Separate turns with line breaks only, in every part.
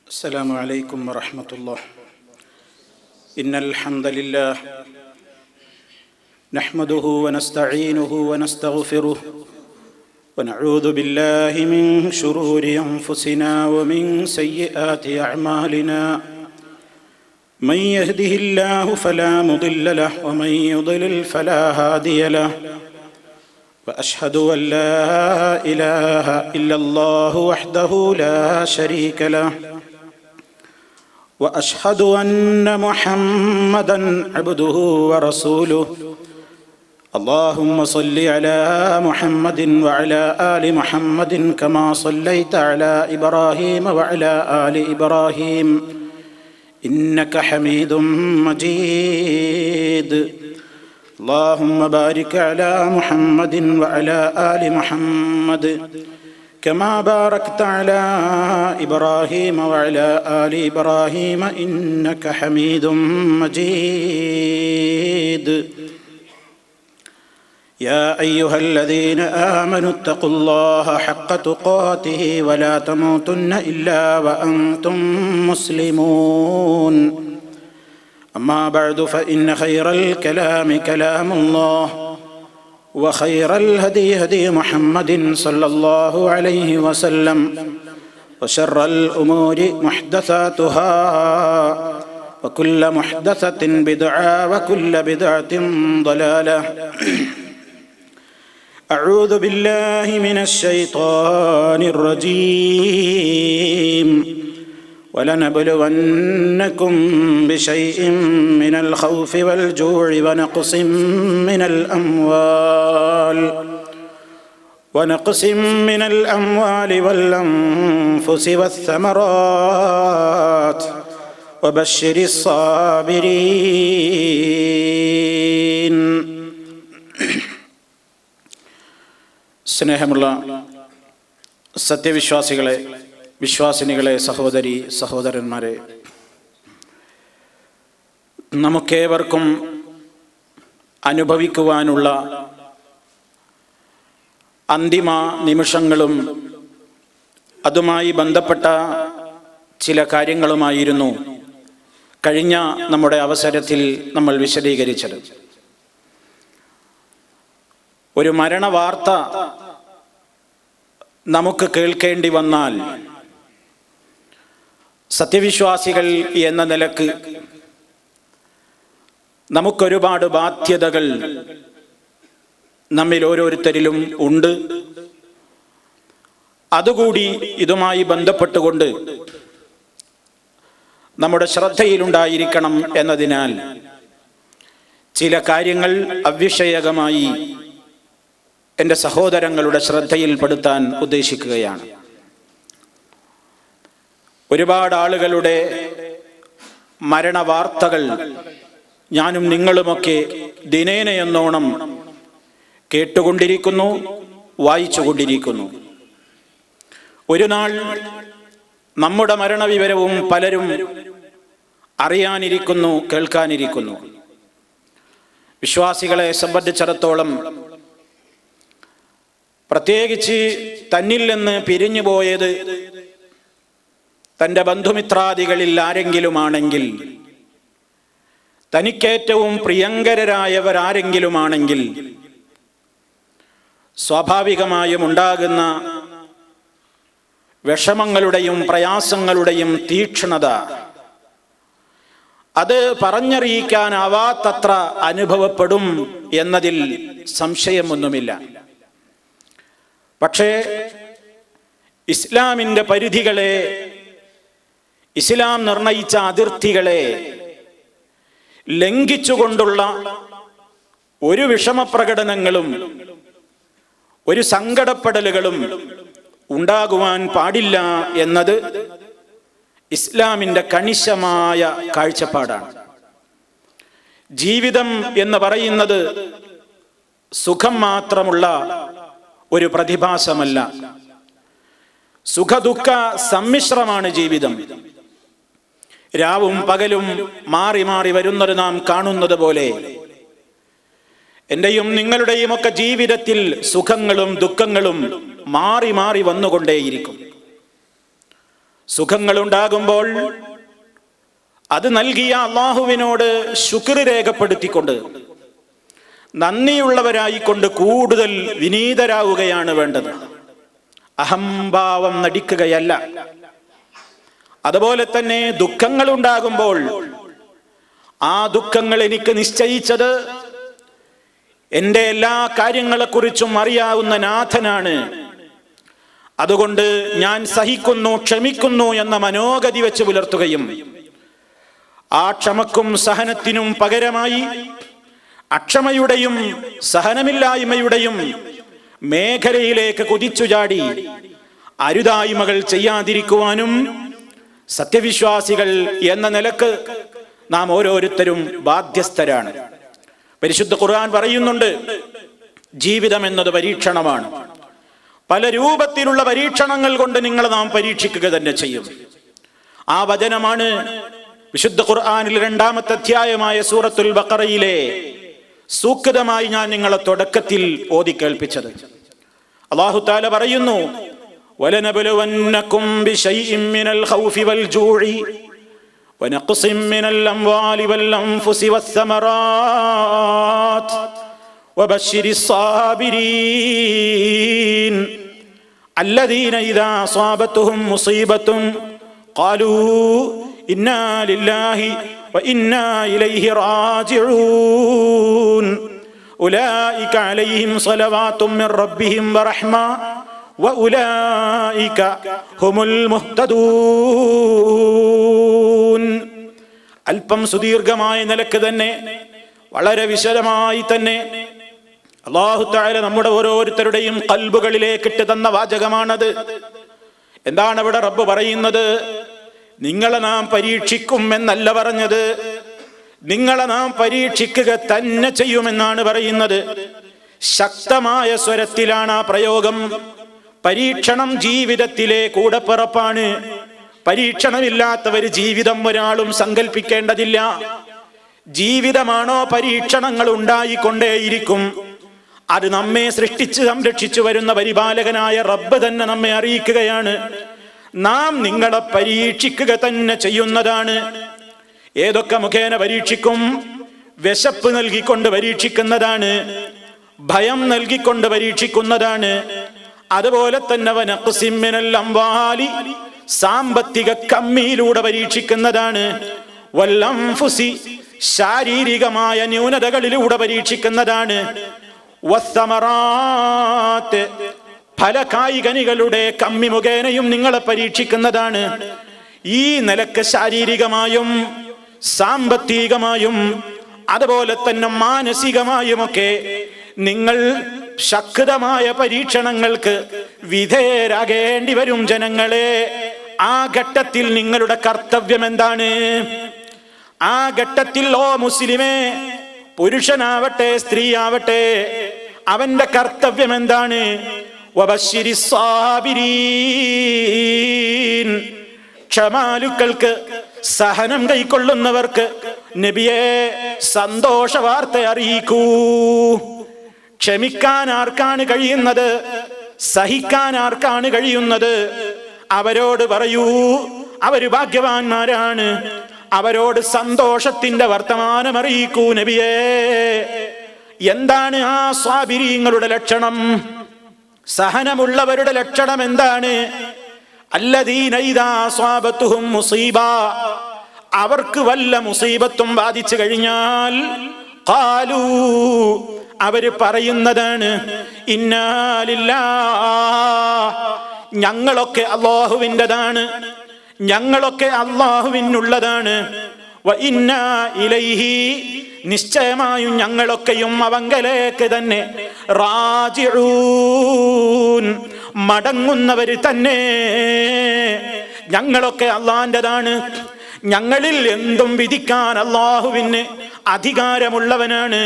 السلام عليكم ورحمة الله. إن الحمد لله نحمده ونستعينه ونستغفره ونعوذ بالله من شرور أنفسنا ومن سيئات أعمالنا. من يهده الله فلا مضل له ومن يضلل فلا هادي له. وأشهد أن لا إله إلا الله وحده لا شريك له. وأشهد أن محمدًا عبده ورسوله. اللهم صل على محمد وعلى آل محمد كما صليت على إبراهيم وعلى آل إبراهيم إنك حميد مجيد. اللهم بارك على محمد وعلى آل محمد كما باركت على إبراهيم وعلى آل إبراهيم إنك حميد مجيد. يا أيها الذين آمنوا اتقوا الله حق تقاته ولا تموتن إلا وأنتم مسلمون. أما بعد فإن خير الكلام كلام الله وخير الهدي هدي محمد صلى الله عليه وسلم وشر الأمور محدثاتها وكل محدثة بدعة وكل بدعة ضلالة. أعوذ بالله من الشيطان الرجيم. ولنبلونكم بشيء من الخوف والجوع ونقص من الأموال والأنفس والثمرات وبشر الصابرين. സ്നേഹമുള്ള സത്യവിശ്വാസികളെ, വിശ്വാസിനികളെ, സഹോദരി സഹോദരന്മാരെ, നമുക്കേവർക്കും അനുഭവിക്കുവാനുള്ള അന്തിമ നിമിഷങ്ങളും അതുമായി ബന്ധപ്പെട്ട ചില കാര്യങ്ങളുമായിരുന്നു കഴിഞ്ഞ നമ്മുടെ അവസരത്തിൽ നമ്മൾ വിശദീകരിച്ചത്. ഒരു മരണവാർത്ത നമുക്ക് കേൾക്കേണ്ടി വന്നാൽ സത്യവിശ്വാസികൾ എന്ന നിലക്ക് നമുക്കൊരുപാട് ബാധ്യതകൾ നമ്മിൽ ഓരോരുത്തരിലും ഉണ്ട്. അതുകൂടി ഇതുമായി ബന്ധപ്പെട്ടുകൊണ്ട് നമ്മുടെ ശ്രദ്ധയിലുണ്ടായിരിക്കണം എന്നതിനാൽ ചില കാര്യങ്ങൾ അവിഷയകമായി എൻ്റെ സഹോദരങ്ങളുടെ ശ്രദ്ധയിൽപ്പെടുത്താൻ ഉദ്ദേശിക്കുകയാണ്. ഒരുപാട് ആളുകളുടെ മരണവാർത്തകൾ ഞാനും നിങ്ങളുമൊക്കെ ദിനേനയെന്നോണം കേട്ടുകൊണ്ടിരിക്കുന്നു, വായിച്ചുകൊണ്ടിരിക്കുന്നു. ഒരു നാൾ നമ്മുടെ മരണവിവരവും പലരും അറിയാനിരിക്കുന്നു, കേൾക്കാനിരിക്കുന്നു. വിശ്വാസികളെ സംബന്ധിച്ചിടത്തോളം പ്രത്യേകിച്ച് തന്നിൽ നിന്ന് പിരിഞ്ഞു പോയത് തൻ്റെ ബന്ധുമിത്രാദികളിൽ ആരെങ്കിലുമാണെങ്കിൽ, തനിക്കേറ്റവും പ്രിയങ്കരായവരാരെങ്കിലുമാണെങ്കിൽ സ്വാഭാവികമായും ഉണ്ടാകുന്ന വിഷമങ്ങളുടെയും പ്രയാസങ്ങളുടെയും തീക്ഷ്ണത അത് പറഞ്ഞറിയിക്കാനാവാത്തത്ര അനുഭവപ്പെടും എന്നതിൽ സംശയമൊന്നുമില്ല. പക്ഷേ ഇസ്ലാമിൻ്റെ പരിധികളെ, ഇസ്ലാം നിർണയിച്ച അതിർത്തികളെ ലംഘിച്ചുകൊണ്ടുള്ള ഒരു വിഷമപ്രകടനങ്ങളും ഒരു സങ്കടപ്പെടലുകളും ഉണ്ടാകുവാൻ പാടില്ല എന്നത് ഇസ്ലാമിൻ്റെ കണിശമായ കാഴ്ചപ്പാടാണ്. ജീവിതം എന്ന് പറയുന്നത് സുഖം മാത്രമുള്ള ഒരു പ്രതിഭാസമല്ല. സുഖദുഃഖ സമ്മിശ്രമാണ് ജീവിതം. രാവും പകലും മാറി മാറി വരുന്നത് നാം കാണുന്നത് പോലെ എൻ്റെയും നിങ്ങളുടെയും ഒക്കെ ജീവിതത്തിൽ സുഖങ്ങളും ദുഃഖങ്ങളും മാറി മാറി വന്നുകൊണ്ടേയിരിക്കും. സുഖങ്ങളുണ്ടാകുമ്പോൾ അത് നൽകിയ അള്ളാഹുവിനോട് ശുക്ർ രേഖപ്പെടുത്തിക്കൊണ്ട് നന്ദിയുള്ളവരായിക്കൊണ്ട് കൂടുതൽ വിനീതരാവുകയാണ് വേണ്ടത്. അഹംഭാവം നടിക്കുകയല്ല. അതുപോലെ തന്നെ ദുഃഖങ്ങൾ ഉണ്ടാകുമ്പോൾ ആ ദുഃഖങ്ങൾ എനിക്ക് നിശ്ചയിച്ചത് എൻ്റെ എല്ലാ കാര്യങ്ങളെക്കുറിച്ചും അറിയാവുന്ന നാഥനാണ്. അതുകൊണ്ട് ഞാൻ സഹിക്കുന്നു, ക്ഷമിക്കുന്നു എന്ന മനോഗതി വെച്ച് പുലർത്തുകയും ആ ക്ഷമക്കും സഹനത്തിനും പകരമായി അക്ഷമയുടെയും സഹനമില്ലായ്മയുടെയും മേഖലയിലേക്ക് കുതിച്ചു ചാടി അരുതായ്മകൾ ചെയ്യാതിരിക്കുവാനും സത്യവിശ്വാസികൾ എന്ന നിലക്ക് നാം ഓരോരുത്തരും ബാധ്യസ്ഥരാണ്. പരിശുദ്ധ ഖുർആൻ പറയുന്നുണ്ട്, ജീവിതം എന്നത് പരീക്ഷണമാണ്. പല രൂപത്തിലുള്ള പരീക്ഷണങ്ങൾ കൊണ്ട് നിങ്ങളെ നാം പരീക്ഷിക്കുക തന്നെ ചെയ്യും. ആ വചനമാണ് വിശുദ്ധ ഖുർആനിൽ 2-ാമത്തെ അധ്യായമായ സൂറത്തുൽ ബഖറയിലെ സൂക്തമായി ഞാൻ നിങ്ങളെ തുടക്കത്തിൽ ഓതി കേൾപ്പിച്ചത്. അല്ലാഹു തആല പറയുന്നു, വലനബ്ലുവന്നകും ബിശൈഇൻ മിനൽ ഖൗഫി വൽ ജൂഇ വനഖ്സിൻ മിനൽ അംവാലി വൽ അൻഫുസി വസ്സമറാത്ത് വബശ്ശിരിസ് സാബിരീൻ അല്ലദീന ഇദാ അസാബത്തുഹും മുസീബത്തുൻ ഖാലൂ ഇന്നാ ലില്ലാഹി വഇന്നാ ഇലൈഹി റാജിഊൻ ഉലൈക അലൈഹിം സ്വലവാത്തും മിർ റബ്ബിഹിം വറഹ്മ വഉലൈക ഹുമുൽ മുഹ്തദൂൻ. അല്പം സുദീർഘമായ നിലക്ക് തന്നെ വളരെ വിശദമായി തന്നെ അല്ലാഹു തആല നമ്മുടെ ഓരോരുത്തരുടെയും ഖൽബുകളിലേക്ക് ഇട്ട് തന്ന വാചകമാണത്. എന്താണ് അവിടെ റബ്ബ് പറയുന്നത്? നിങ്ങളെ നാം പരീക്ഷിക്കും എന്നല്ല പറഞ്ഞത്, നിങ്ങളെ നാം പരീക്ഷിക്കുക തന്നെ ചെയ്യുമെന്നാണ് പറയുന്നത്. ശക്തമായ സ്വരത്തിലാണ് ആ പ്രയോഗം. പരീക്ഷണം ജീവിതത്തിലെ കൂടപ്പിറപ്പാണ്. പരീക്ഷണമില്ലാത്തവര് ജീവിതം ഒരാളും സങ്കല്പിക്കേണ്ടതില്ല. ജീവിതമാണോ പരീക്ഷണങ്ങൾ ഉണ്ടായിക്കൊണ്ടേയിരിക്കും. അത് നമ്മെ സൃഷ്ടിച്ച് സംരക്ഷിച്ചു വരുന്ന പരിപാലകനായ റബ്ബ് തന്നെ നമ്മെ അറിയിക്കുകയാണ്, നാം നിങ്ങളെ പരീക്ഷിക്കുക തന്നെ ചെയ്യുന്നതാണ്. ഏതൊക്കെ മുഖേന പരീക്ഷിക്കും? വിശപ്പ് നൽകിക്കൊണ്ട് പരീക്ഷിക്കുന്നതാണ്, ഭയം നൽകിക്കൊണ്ട് പരീക്ഷിക്കുന്നതാണ്. അതുപോലെ തന്നെ വനഖ്സിൻ മിനൽ അംവാലി, സാമ്പത്തിക കമ്മിയിലൂടെ പരീക്ഷിക്കുന്നതാണ്. വൽ അൻഫുസി, ശാരീരികമായ ന്യൂനതകളിലൂടെ പരീക്ഷിക്കുന്നതാണ്. വസ്സമറാത്ത്, ഫല കായികനികളുടെ കമ്മി മുഖേനയും നിങ്ങളെ പരീക്ഷിക്കുന്നതാണ്. ഈ നിലക്ക് ശാരീരികമായും സാമ്പത്തികമായും അതുപോലെ തന്നെ മാനസികമായുമൊക്കെ നിങ്ങൾ ശക്തമായ പരീക്ഷണങ്ങൾക്ക് വിധേയരാകേണ്ടി വരും ജനങ്ങളെ. ആ ഘട്ടത്തിൽ നിങ്ങളുടെ കർത്തവ്യം എന്താണ്? ആ ഘട്ടത്തിൽ ഓ മുസ്ലിമേ, പുരുഷനാവട്ടെ സ്ത്രീ ആവട്ടെ, അവന്റെ കർത്തവ്യം എന്താണ്? വബശ്ശിരിസ് സാബിരീൻ, ക്ഷമാലുക്കൾക്ക്, സഹനം കൈക്കൊള്ളുന്നവർക്ക് നബിയെ സന്തോഷ വാർത്ത അറിയിക്കൂ. ക്ഷമിക്കാൻ ആർക്കാണ് കഴിയുന്നത്? സഹിക്കാൻ ആർക്കാണ് കഴിയുന്നത്? അവരോട് പറയൂ, അവര് ഭാഗ്യവാന്മാരാണ്. അവരോട് സന്തോഷത്തിന്റെ വർത്തമാനം അറിയിക്കൂ നബിയേ. എന്താണ് ആ സ്വാബിരീങ്ങളുടെ ലക്ഷണം? സഹനമുള്ളവരുടെ ലക്ഷണം എന്താണ്? അല്ലദീന ഇദാ അസ്വാബത്തുഹും മുസീബ, അവർക്ക് വല്ല മുസീബത്തും ബാധിച്ചു കഴിഞ്ഞാൽ ഖാലൂ, അവര് പറയുന്നതാണ്, ഇന്നാ ലില്ലാഹ്, ഞങ്ങളൊക്കെ അല്ലാഹുവിൻ്റെതാണ്, ഞങ്ങളൊക്കെ അല്ലാഹുവിനുള്ളതാണ്. വ ഇന്നാ ഇലൈഹി, നിശ്ചയമായും ഞങ്ങളൊക്കെയും അവങ്കലേക്ക് തന്നെ റാജിഊൻ, മടങ്ങുന്നവര് തന്നെ. ഞങ്ങളൊക്കെ അള്ളാന്റെതാണ്. ഞങ്ങളിൽ എന്തും വിധിക്കാൻ അല്ലാഹുവിന് അധികാരമുള്ളവനാണ്.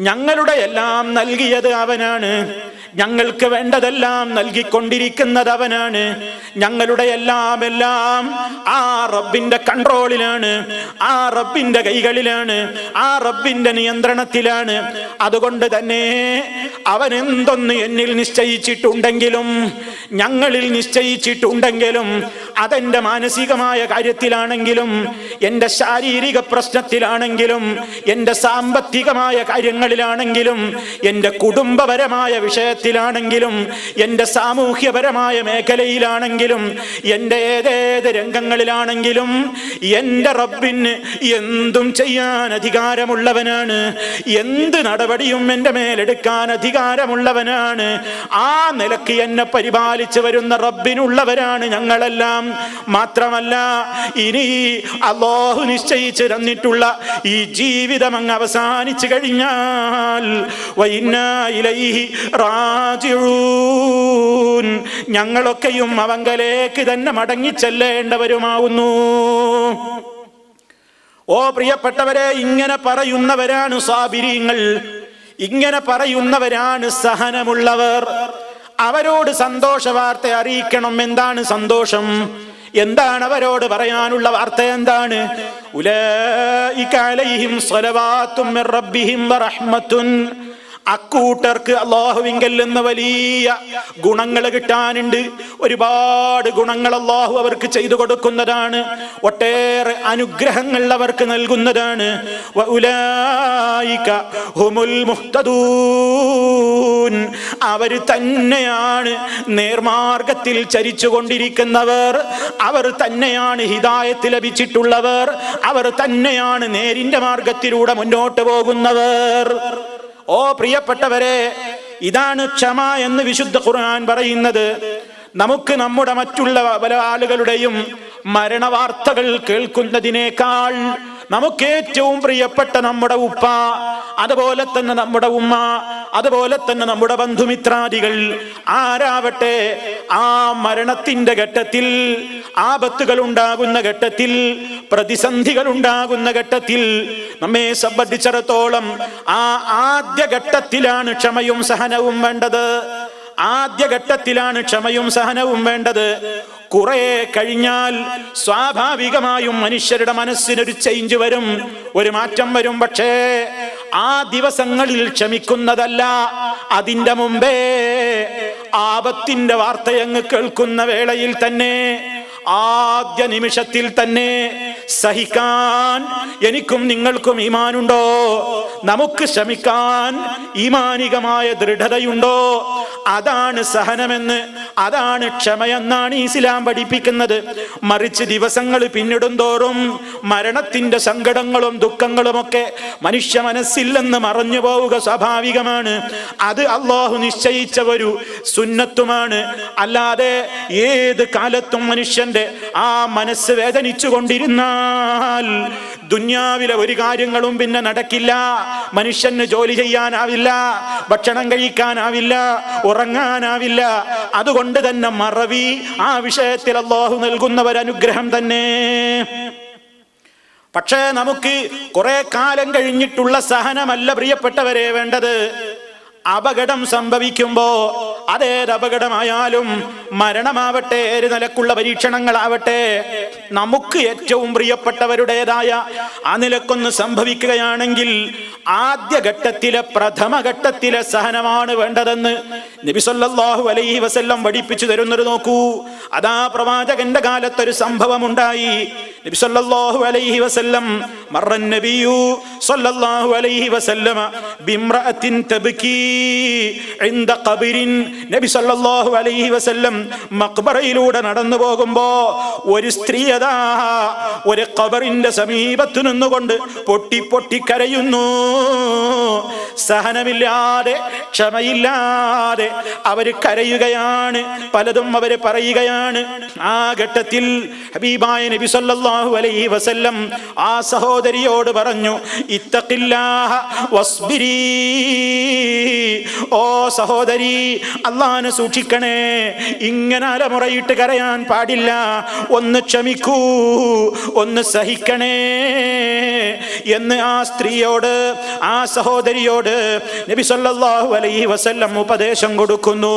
ഞങ്ങളുടെ എല്ലാം നൽകിയത് അവനാണ്. ഞങ്ങൾക്ക് വേണ്ടതെല്ലാം നൽകിക്കൊണ്ടിരിക്കുന്നത് അവനാണ്. ഞങ്ങളുടെ എല്ലാം ആ റബ്ബിന്റെ കൺട്രോളിലാണ്, ആ റബ്ബിന്റെ കൈകളിലാണ്, ആ റബ്ബിന്റെ നിയന്ത്രണത്തിലാണ്. അതുകൊണ്ട് തന്നെ അവൻ എന്തൊന്ന് എന്നിൽ നിശ്ചയിച്ചിട്ടുണ്ടെങ്കിലും, ഞങ്ങളിൽ നിശ്ചയിച്ചിട്ടുണ്ടെങ്കിലും, അതെന്റെ മാനസികമായ കാര്യത്തിലാണെങ്കിലും, എൻ്റെ ശാരീരിക പ്രശ്നത്തിലാണെങ്കിലും, എൻ്റെ സാമ്പത്തികമായ കാര്യങ്ങളിലാണെങ്കിലും, എൻ്റെ കുടുംബപരമായ വിഷയത്തിലാണെങ്കിലും, എൻ്റെ സാമൂഹ്യപരമായ മേഖലയിലാണെങ്കിലും, എൻ്റെ ഏതേത് രംഗങ്ങളിലാണെങ്കിലും എൻ്റെ റബ്ബിന് എന്തും ചെയ്യാൻ അധികാരമുള്ളവനാണ്. എന്ത് നടപടിയും എൻ്റെ മേലെടുക്കാൻ അധികാരമുള്ളവനാണ്. ആ നിലയ്ക്ക് എന്നെ പരിപാലിച്ചു വരുന്ന റബ്ബിനുള്ളവരാണ് ഞങ്ങളെല്ലാം. മാത്രമല്ല, ഇനി അല്ലാഹു നിശ്ചയിച്ചു തന്നിട്ടുള്ള ഈ ജീവിതം അങ്ങ് അവസാനിച്ചു കഴിഞ്ഞാൽ വഇന്നാ ഇലൈഹി റാജിഊൻ, ഞങ്ങളൊക്കെയും അവങ്കലേക്ക് തന്നെ മടങ്ങിച്ചെല്ലേണ്ടവരുമാവുന്നു. ഓ പ്രിയപ്പെട്ടവരെ, ഇങ്ങനെ പറയുന്നവരാണ് സാബിരീങ്ങൾ, ഇങ്ങനെ പറയുന്നവരാണ് സഹനമുള്ളവർ. അവരോട് സന്തോഷ വാർത്ത അറിയിക്കണം. എന്താണ് സന്തോഷം? എന്താണ് അവരോട് പറയാനുള്ള വാർത്ത? എന്താണ്? ഉലൈക അലൈഹിം സ്വലവാത്തും മിർ റബ്ബിഹിം വറഹ്മത്തുൻ, അക്കൂട്ടർക്ക് അല്ലാഹുവിങ്കൽ നിന്ന് വലിയ ഗുണങ്ങൾ കിട്ടാനുണ്ട്. ഒരുപാട് ഗുണങ്ങൾ അല്ലാഹു അവർക്ക് ചെയ്തു കൊടുക്കുന്നതാണ്. ഒട്ടേറെ അനുഗ്രഹങ്ങൾ അവർക്ക് നൽകുന്നതാണ്. വഉലൈക ഹുമുൽ മുഹ്തദൂൻ, അവർ തന്നെയാണ് നേർമാർഗത്തിൽ ചരിച്ചു കൊണ്ടിരിക്കുന്നവർ. അവർ തന്നെയാണ് ഹിദായത്ത് ലഭിച്ചിട്ടുള്ളവർ. അവർ തന്നെയാണ് നേരിന്റെ മാർഗത്തിലൂടെ മുന്നോട്ട് പോകുന്നവർ. ഓ പ്രിയപ്പെട്ടവരെ, ഇതാണ് ക്ഷമ എന്ന് വിശുദ്ധ ഖുർആൻ പറയുന്നത്. നമുക്ക് നമ്മുടെ മറ്റുള്ള പല ആളുകളുടെയും മരണവാർത്തകൾ കേൾക്കുന്നതിനേക്കാൾ നമുക്ക് ഏറ്റവും പ്രിയപ്പെട്ട നമ്മുടെ ഉപ്പ, അതുപോലെ തന്നെ നമ്മുടെ ഉമ്മ, അതുപോലെ തന്നെ നമ്മുടെ ബന്ധുമിത്രാദികൾ ആരാവട്ടെ, ആ മരണത്തിന്റെ ഘട്ടത്തിൽ, ആപത്തുകൾ ഉണ്ടാകുന്ന ഘട്ടത്തിൽ, പ്രതിസന്ധികൾ ഉണ്ടാകുന്ന ഘട്ടത്തിൽ നമ്മെ സംബന്ധിച്ചിടത്തോളം ആ ആദ്യ ഘട്ടത്തിലാണ് ക്ഷമയും സഹനവും വേണ്ടത്. ആദ്യ ഘട്ടത്തിലാണ് ക്ഷമയും സഹനവും വേണ്ടത്. കുറെ കഴിഞ്ഞാൽ സ്വാഭാവികമായും മനുഷ്യരുടെ മനസ്സിനൊരു ചേഞ്ച് വരും, ഒരു മാറ്റം വരും. പക്ഷേ ആ ദിവസങ്ങളിൽ ക്ഷമിക്കുന്നതല്ല, അതിന്റെ മുമ്പേ ആപത്തിന്റെ വാർത്തയങ്ങ് കേൾക്കുന്ന വേളയിൽ തന്നെ, ആദ്യ നിമിഷത്തിൽ തന്നെ സഹിക്കാൻ എനിക്കും നിങ്ങൾക്കും ഈമാനുണ്ടോ? നമുക്ക് ക്ഷമിക്കാൻ ഈമാനികമായ ദൃഢതയുണ്ടോ? അതാണ് സഹനമെന്ന്, അതാണ് ക്ഷമയെന്നാണ് ഇസ്ലാം പഠിപ്പിക്കുന്നത്. മറിച്ച് ദിവസങ്ങൾ പിന്നിടും തോറും മരണത്തിന്റെ സങ്കടങ്ങളും ദുഃഖങ്ങളുമൊക്കെ മനുഷ്യ മനസ്സിൽ നിന്ന് മറഞ്ഞു പോവുക സ്വാഭാവികമാണ്. അത് അല്ലാഹു നിശ്ചയിച്ച ഒരു സുന്നത്തുമാണ്. അല്ലാതെ ഏത് കാലത്തും മനുഷ്യന്റെ ആ മനസ്സ് വേദനിച്ചു കൊണ്ടിരുന്നാൽ ദുന്യാവിലെ ഒരു കാര്യങ്ങളും പിന്നെ നടക്കില്ല. മനുഷ്യന് ജോലി ചെയ്യാനാവില്ല, ഭക്ഷണം കഴിക്കാനാവില്ല, ഉറങ്ങാനാവില്ല. അതുകൊണ്ട് തന്നെ മറവി ആ വിഷയത്തിൽ അല്ലാഹു നൽകുന്ന ഒരു അനുഗ്രഹം തന്നെ. പക്ഷേ നമുക്ക് കുറെ കാലം കഴിഞ്ഞിട്ടുള്ള സഹനമല്ല പ്രിയപ്പെട്ടവരെ വേണ്ടത്. അപകടം സംഭവിക്കുമ്പോ, അതേത് അപകടമായാലും, മരണമാവട്ടെ, ഏത് നിലക്കുള്ള പരീക്ഷണങ്ങളാവട്ടെ, നമുക്ക് ഏറ്റവും പ്രിയപ്പെട്ടവരുടേതായ ആ നിലക്കൊന്ന് സംഭവിക്കുകയാണെങ്കിൽ ആദ്യ ഘട്ടത്തിലെ, പ്രഥമ ഘട്ടത്തിലെ സഹനമാണ് വേണ്ടതെന്ന് നബി സല്ലല്ലാഹു അലൈഹി വസല്ലം പഠിപ്പിച്ചു തരുന്നത് നോക്കൂ. അതാ പ്രവാചകന്റെ കാലത്തൊരു സംഭവം ഉണ്ടായി. നബി സല്ലല്ലാഹു അലൈഹി വസല്ലം മറൻ നബിയു സല്ലല്ലാഹു അലൈഹി വസല്ലം ബിംറഅത്തിൻ തബ്കി ഇൻദ ഖബറിൻ. നബി സല്ലല്ലാഹു അലൈഹി വസല്ലം മഖ്ബറയിലൂടെ നടന്നു പോകുമ്പോ ഒരു സ്ത്രീ അതാ ഒരു ഖബറിന്റെ സമീപത്ത് നിന്നുകൊണ്ട് പൊട്ടി പൊട്ടി കരയുന്നു. സഹനമില്ലാതെ, ക്ഷമയില്ലാതെ അവര് കരയുകയാണ്, പലതും അവര് പറയുകയാണ്. ആ ഘട്ടത്തിൽ ഹബീബായ നബി സല്ലല്ലാഹു അലൈഹി വസല്ലം ആ സഹോദരിയോട് പറഞ്ഞു, ഇത്തഖില്ലാഹ വസ്ബിരി. ഓ സഹോദരി, അല്ലാഹനെ സൂക്ഷിക്കണേ, ഇങ്ങനെ അലമുറയിട്ട് കരയാൻ പാടില്ല. ഒന്ന് ക്ഷമിക്കൂ, ഒന്ന് സഹിക്കണേ എന്ന് ആ സ്ത്രീയോട്, ആ സഹോദരിയോട് നബി സല്ലല്ലാഹു അലൈഹി വസല്ലം ഉപദേശം കൊടുക്കുന്നു.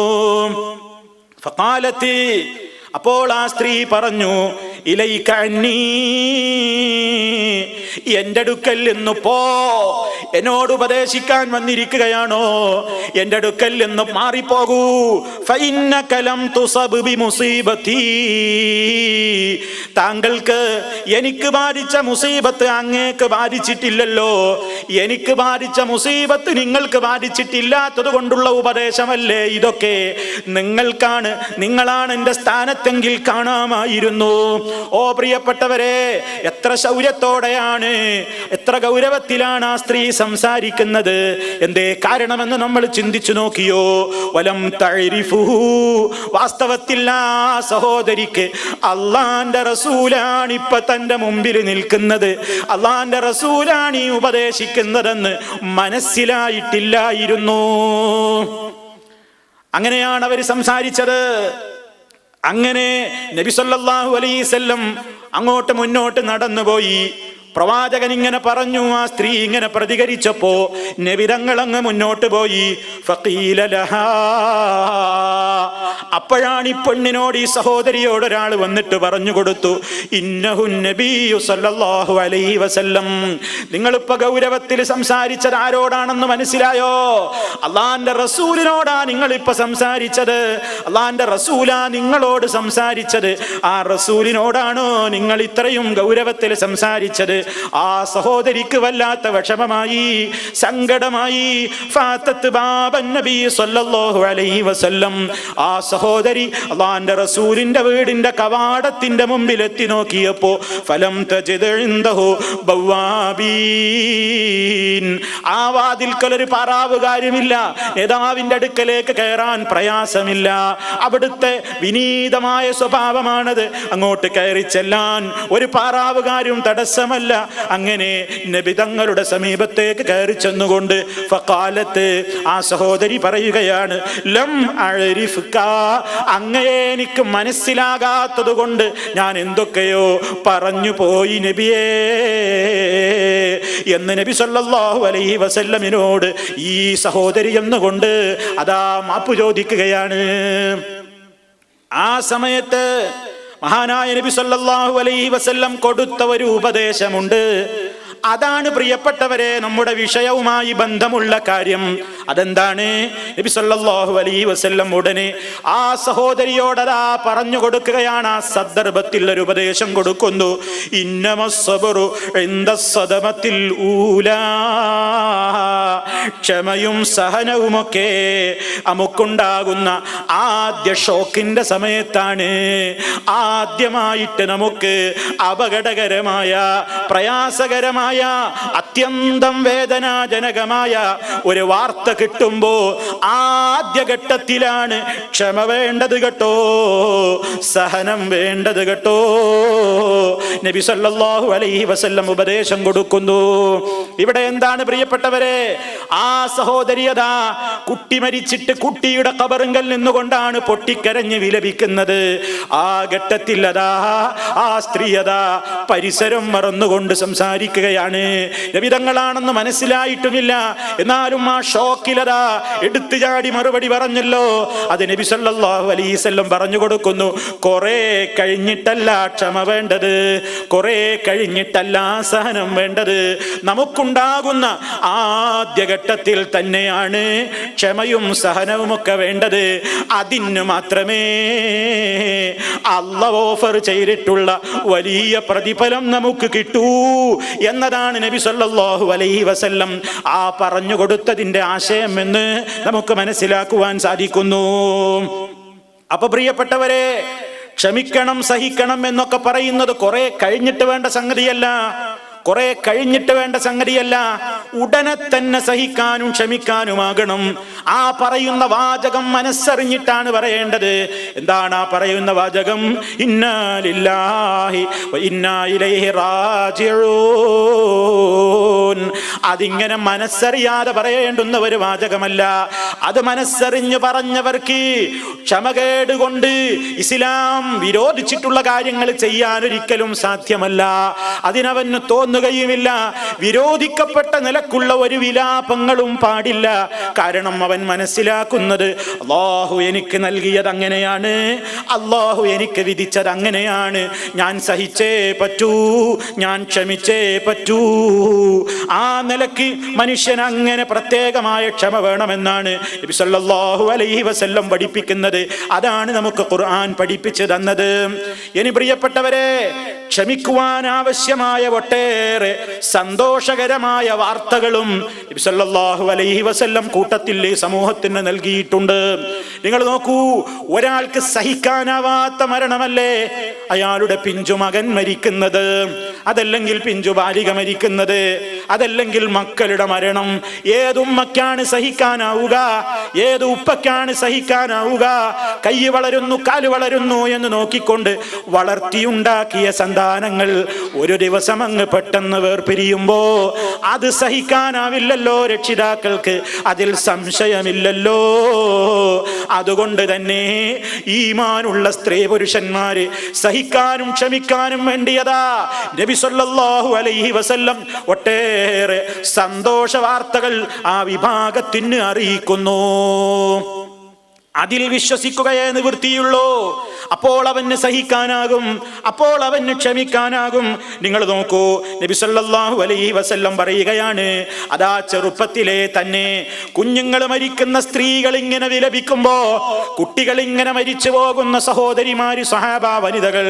ഫഖാലത്തി, അപ്പോൾ ആ സ്ത്രീ പറഞ്ഞു, ഇലൈക അന്നീ, എന്റെ അടുക്കൽ നിന്ന് പോ, എന്നോട് ഉപദേശിക്കാൻ വന്നിരിക്കുകയാണോ, എന്റെ അടുക്കൽ നിന്ന് മാറിപ്പോകൂ. ഫഇന്നക ലം തുസബ് ബിമുസീബതി, താങ്കൾക്ക് എനിക്ക് ബാധിച്ച മുസീബത്ത് അങ്ങേക്ക് ബാധിച്ചിട്ടില്ലല്ലോ, എനിക്ക് ബാധിച്ച മുസീബത്ത് നിങ്ങൾക്ക് ബാധിച്ചിട്ടില്ലാത്തത് കൊണ്ടുള്ള ഉപദേശമല്ലേ ഇതൊക്കെ? നിങ്ങളാണ് എന്റെ സ്ഥാനത്തെങ്കിൽ കാണാമായിരുന്നു. ഓ പ്രിയപ്പെട്ടവരെ, എത്ര ശൗര്യത്തോടെയാണ്, എത്ര ഗൗരവത്തിലാണ് ആ സ്ത്രീ സംസാരിക്കുന്നത്. എന്തേ കാരണമെന്ന് നമ്മൾ ചിന്തിച്ചു നോക്കിയോ? വലം തഅരിഫുഹു, വാസ്തവത്തിൽ ആ സഹോദരിക്ക് അള്ളാന്റെ റസൂലാണ് ഇപ്പൊ തന്റെ മുമ്പിൽ നിൽക്കുന്നത്, അള്ളാന്റെ റസൂലാണ് ഈ ഉപദേശിക്കുന്നതെന്ന് മനസ്സിലായിട്ടില്ലായിരുന്നു. അങ്ങനെയാണ് അവർ സംസാരിച്ചത്. അങ്ങനെ നബി സല്ലല്ലാഹു അലൈഹി വസല്ലം അങ്ങോട്ട് മുന്നോട്ട് നടന്നുപോയി. പ്രവാചകൻ ഇങ്ങനെ പറഞ്ഞു, ആ സ്ത്രീ ഇങ്ങനെ പ്രതികരിച്ചപ്പോ നബി തങ്ങൾ അങ്ങ് മുന്നോട്ട് പോയി. ഫഖീല ലഹാ, അപ്പോഴാണ് ഈ പെണ്ണിനോട്, ഈ സഹോദരിയോട് ഒരാൾ വന്നിട്ട് പറഞ്ഞു കൊടുത്തു, ഇന്നഹു നബിയു സല്ലല്ലാഹു അലൈഹി വസല്ലം, നിങ്ങളിപ്പോ ഗൗരവത്തിൽ സംസാരിച്ചത് ആരോടാണെന്ന് മനസ്സിലായോ? അള്ളാന്റെ റസൂലിനോടാ നിങ്ങളിപ്പോ സംസാരിച്ചത്. അള്ളാന്റെ റസൂലാ നിങ്ങളോട് സംസാരിച്ചത്. ആ റസൂലിനോടാണോ നിങ്ങൾ ഇത്രയും ഗൗരവത്തിൽ സംസാരിച്ചത്? ആ സഹോദരിക്ക് വല്ലാത്ത വിഷമമായി, സങ്കടമായി. ഫാത്തത്ത് ബാബൻ നബി സല്ലല്ലാഹു അലൈഹി വസല്ലം, ആ സഹോദരി അല്ലാഹുവിന്റെ റസൂലിന്റെ വീടിന്റെ കവാടത്തിന്റെ മുമ്പിൽ എത്തി നോക്കിയപ്പോ ഫലം തജിദ് ഇൻദഹു ബവാബീൻ, ആ വാതിൽക്കൽ ഒരു പാറാവുകാരുമില്ല. നേതാവിന്റെ അടുക്കലേക്ക് കയറാൻ പ്രയാസമില്ല. അവിടുത്തെ വിനീതമായ സ്വഭാവമാണത്. അങ്ങോട്ട് കയറി ചെല്ലാൻ ഒരു പാറാവുകാരും തടസ്സമല്ല. അങ്ങനെ നബി തങ്ങളുടെ സമീപത്തേക്ക് കയറി ചെന്നുകൊണ്ട് ഫഖാലത്ത്, ആ സഹോദരി പറയുകയാണ്, ലം അഅരിഫ്ക, അങ്ങയെ എനിക്ക് മനസ്സിലാകാത്തത് കൊണ്ട് ഞാൻ എന്തൊക്കെയോ പറഞ്ഞു പോയി നബിയേ എന്ന് നബി സല്ലല്ലാഹു അലൈഹി വസല്ലമിനോട് ഈ സഹോദരി എന്നുകൊണ്ട് അതാ മാപ്പ് ചോദിക്കുകയാണ്. ആ സമയത്ത് മഹാനായ നബി സല്ലല്ലാഹു അലൈഹി വസല്ലം കൊടുത്ത ഒരു ഉപദേശമുണ്ട്. അതാണ് പ്രിയപ്പെട്ടവരെ നമ്മുടെ വിഷയവുമായി ബന്ധമുള്ള കാര്യം. അതെന്താണ്? നബി സല്ലല്ലാഹു അലൈഹി വസല്ലം ഉടനെ ആ സഹോദരിയോടതാ പറഞ്ഞു കൊടുക്കുകയാണ്. ആ സന്ദർഭത്തിൽ ഒരു ഉപദേശം കൊടുക്കുന്നു. ഇന്നമസ്സബ്റു ഇൻദസ്സദമത്തിൽ ഊലാ, ക്ഷമയും സഹനവുമൊക്കെ നമുക്കുണ്ടാകുന്ന ആദ്യ ഷോക്കിന്റെ സമയത്താണ്. ആദ്യമായിട്ട് നമുക്ക് അപകടകരമായ, പ്രയാസകരമായ, അത്യന്തം വേദനാജനകമായ ഒരു വാർത്ത കിട്ടുമ്പോ ആദ്യഘട്ടത്തിലാണ് ക്ഷമ വേണ്ടത് കേട്ടോ, സഹനം വേണ്ടത് കേട്ടോ. നബി സല്ലല്ലാഹു അലൈഹി വസല്ലം ഉപദേശം കൊടുക്കുന്നു. ഇവിടെ എന്താണ് പ്രിയപ്പെട്ടവരെ? ആ സഹോദരിയതാ കുട്ടി മരിച്ചിട്ട് കുട്ടിയുടെ ഖബറിങ്കൽ നിന്നുകൊണ്ടാണ് പൊട്ടിക്കരഞ്ഞ് വിലപിക്കുന്നത്. ആ ഘട്ടത്തിൽ അതാ ആ സ്ത്രീയതാ പരിസരം മറന്നുകൊണ്ട് സംസാരിക്കുകയാണ്. നബിതങ്ങളാണെന്ന് മനസ്സിലായിട്ടുമില്ല. എന്നാലും ആ ഷോക്കിലതാ എടുത്തു ചാടി മറുപടി പറഞ്ഞല്ലോ. അത് നബി സല്ലല്ലാഹു അലൈഹി വസല്ലം പറഞ്ഞു കൊടുക്കുന്നു. കുറെ കഴിഞ്ഞിട്ടല്ല ക്ഷമ വേണ്ടത്, കുറെ കഴിഞ്ഞിട്ടല്ല സഹനം വേണ്ടത്. നമുക്കുണ്ടാകുന്ന ആദ്യഘട്ടത്തിൽ തന്നെയാണ് ക്ഷമയും സഹനവുമൊക്കെ വേണ്ടത്. അതിന് മാത്രമേ അല്ലാഹു ഓഫർ ചെയ്തിട്ടുള്ള വലിയ പ്രതിഫലം നമുക്ക് കിട്ടൂ എന്നതാണ് നബി സല്ലല്ലാഹു അലൈഹി വസല്ലം ആ പറഞ്ഞു കൊടുത്തതിന്റെ ആശയം എന്ന് നമുക്ക് മനസ്സിലാക്കുവാൻ സാധിക്കുന്നു. അപ്പൊ പ്രിയപ്പെട്ടവരെ, ക്ഷമിക്കണം, സഹിക്കണം എന്നൊക്കെ പറയുന്നത് കുറെ കഴിഞ്ഞിട്ട് വേണ്ട സംഗതിയല്ല, കുറെ കഴിഞ്ഞിട്ട് വേണ്ട സംഗതിയല്ല. ഉടനെ തന്നെ സഹിക്കാനും ക്ഷമിക്കാനുമാകണം. ആ പറയുന്ന വാചകം മനസ്സറിഞ്ഞിട്ടാണ് പറയേണ്ടത്. എന്താണ് ആ പറയുന്ന വാചകം? ഇന്നാ ലില്ലാഹി വ ഇന്നാ ഇലൈഹി റാജിഊൻ. അതിങ്ങനെ മനസ്സറിയാതെ പറയേണ്ടുന്ന ഒരു വാചകമല്ല. അത് മനസ്സറിഞ്ഞു പറഞ്ഞവർക്ക് ക്ഷമകേട് കൊണ്ട് ഇസ്ലാം വിരോധിച്ചിട്ടുള്ള കാര്യങ്ങൾ ചെയ്യാൻ ഒരിക്കലും സാധ്യമല്ല. അതിനവന് തോന്നുകയുമില്ല. വിരോധിക്കപ്പെട്ട നിലക്കുള്ള ഒരു വിലാപങ്ങളും പാടില്ല. കാരണം അവൻ മനസ്സിലാക്കുന്നത് അല്ലാഹു എനിക്ക് നൽകിയത് അങ്ങനെയാണ്, അല്ലാഹു എനിക്ക് വിധിച്ചത് അങ്ങനെയാണ്. ഞാൻ സഹിച്ചേ പറ്റൂ, ഞാൻ ക്ഷമിച്ചേ പറ്റൂ. ആ നിലയ്ക്ക് മനുഷ്യൻ അങ്ങനെ പ്രത്യേകമായ ക്ഷമ വേണമെന്നാണ് നബി സല്ലല്ലാഹു അലൈഹി വസല്ലം പഠിപ്പിക്കുന്നത്. അതാണ് നമുക്ക് ഖുർആൻ പഠിപ്പിച്ചു തന്നത്. ഇനി പ്രിയപ്പെട്ടവരെ, ക്ഷമിക്കുവാൻ ആവശ്യമായ ഒട്ടേറെ സന്തോഷകരമായ വാർത്തകളും നബി സല്ലല്ലാഹു അലൈഹി വസല്ലം കൂട്ടത്തിൽ സമൂഹത്തിന് നൽകിയിട്ടുണ്ട്. നിങ്ങൾ നോക്കൂ, ഒരാൾക്ക് സഹിക്കാനാവാത്ത മരണമല്ലേ അയാളുടെ പിഞ്ചുമകൻ മരിക്കുന്നത്, അതല്ലെങ്കിൽ പിഞ്ചു ബാലിക മരിക്കുന്നത്, അതല്ലെങ്കിൽ മക്കളുടെ മരണം. ഏതുമ്മയ്ക്കാണ് സഹിക്കാനാവുക? ഏത് ഉപ്പയ്ക്കാണ് സഹിക്കാനാവുക? കൈ വളരുന്നു കാല് വളരുന്നു എന്ന് നോക്കിക്കൊണ്ട് വളർത്തിയുണ്ടാക്കിയ സന്താനങ്ങൾ ഒരു ദിവസം അങ്ങ് പെട്ടെന്ന് വേർപിരിയുമ്പോ അത് സഹിക്കാനാവില്ലല്ലോ രക്ഷിതാക്കൾക്ക്, അതിൽ സംശയമില്ലല്ലോ. അതുകൊണ്ട് തന്നെ ഈമാനുള്ള സ്ത്രീ പുരുഷന്മാര് സഹിക്കാനും ക്ഷമിക്കാനും വേണ്ടിയതാ നബി സല്ലല്ലാഹു അലൈഹി വസല്ലം ഒട്ടേറെ സന്തോഷ വാർത്തകൾ ആ വിഭാഗത്തിന് അറിയിക്കുന്നു. അതിൽ വിശ്വസിക്കുകയേ നിവൃത്തിയുള്ളൂ. അപ്പോൾ അവന് സഹിക്കാനാകും, അപ്പോൾ അവന് ക്ഷമിക്കാനാകും. നിങ്ങൾ നോക്കൂ, നബി സല്ലല്ലാഹു അലൈഹി വസല്ലം പറയുകയാണ്, അതാ ചെറുപ്പത്തിലെ തന്നെ കുഞ്ഞുങ്ങൾ മരിക്കുന്ന സ്ത്രീകൾ ഇങ്ങനെ വിലപിക്കുമ്പോ, കുട്ടികൾ ഇങ്ങനെ മരിച്ചു പോകുന്ന സഹോദരിമാര് സഹാബ വനിതകൾ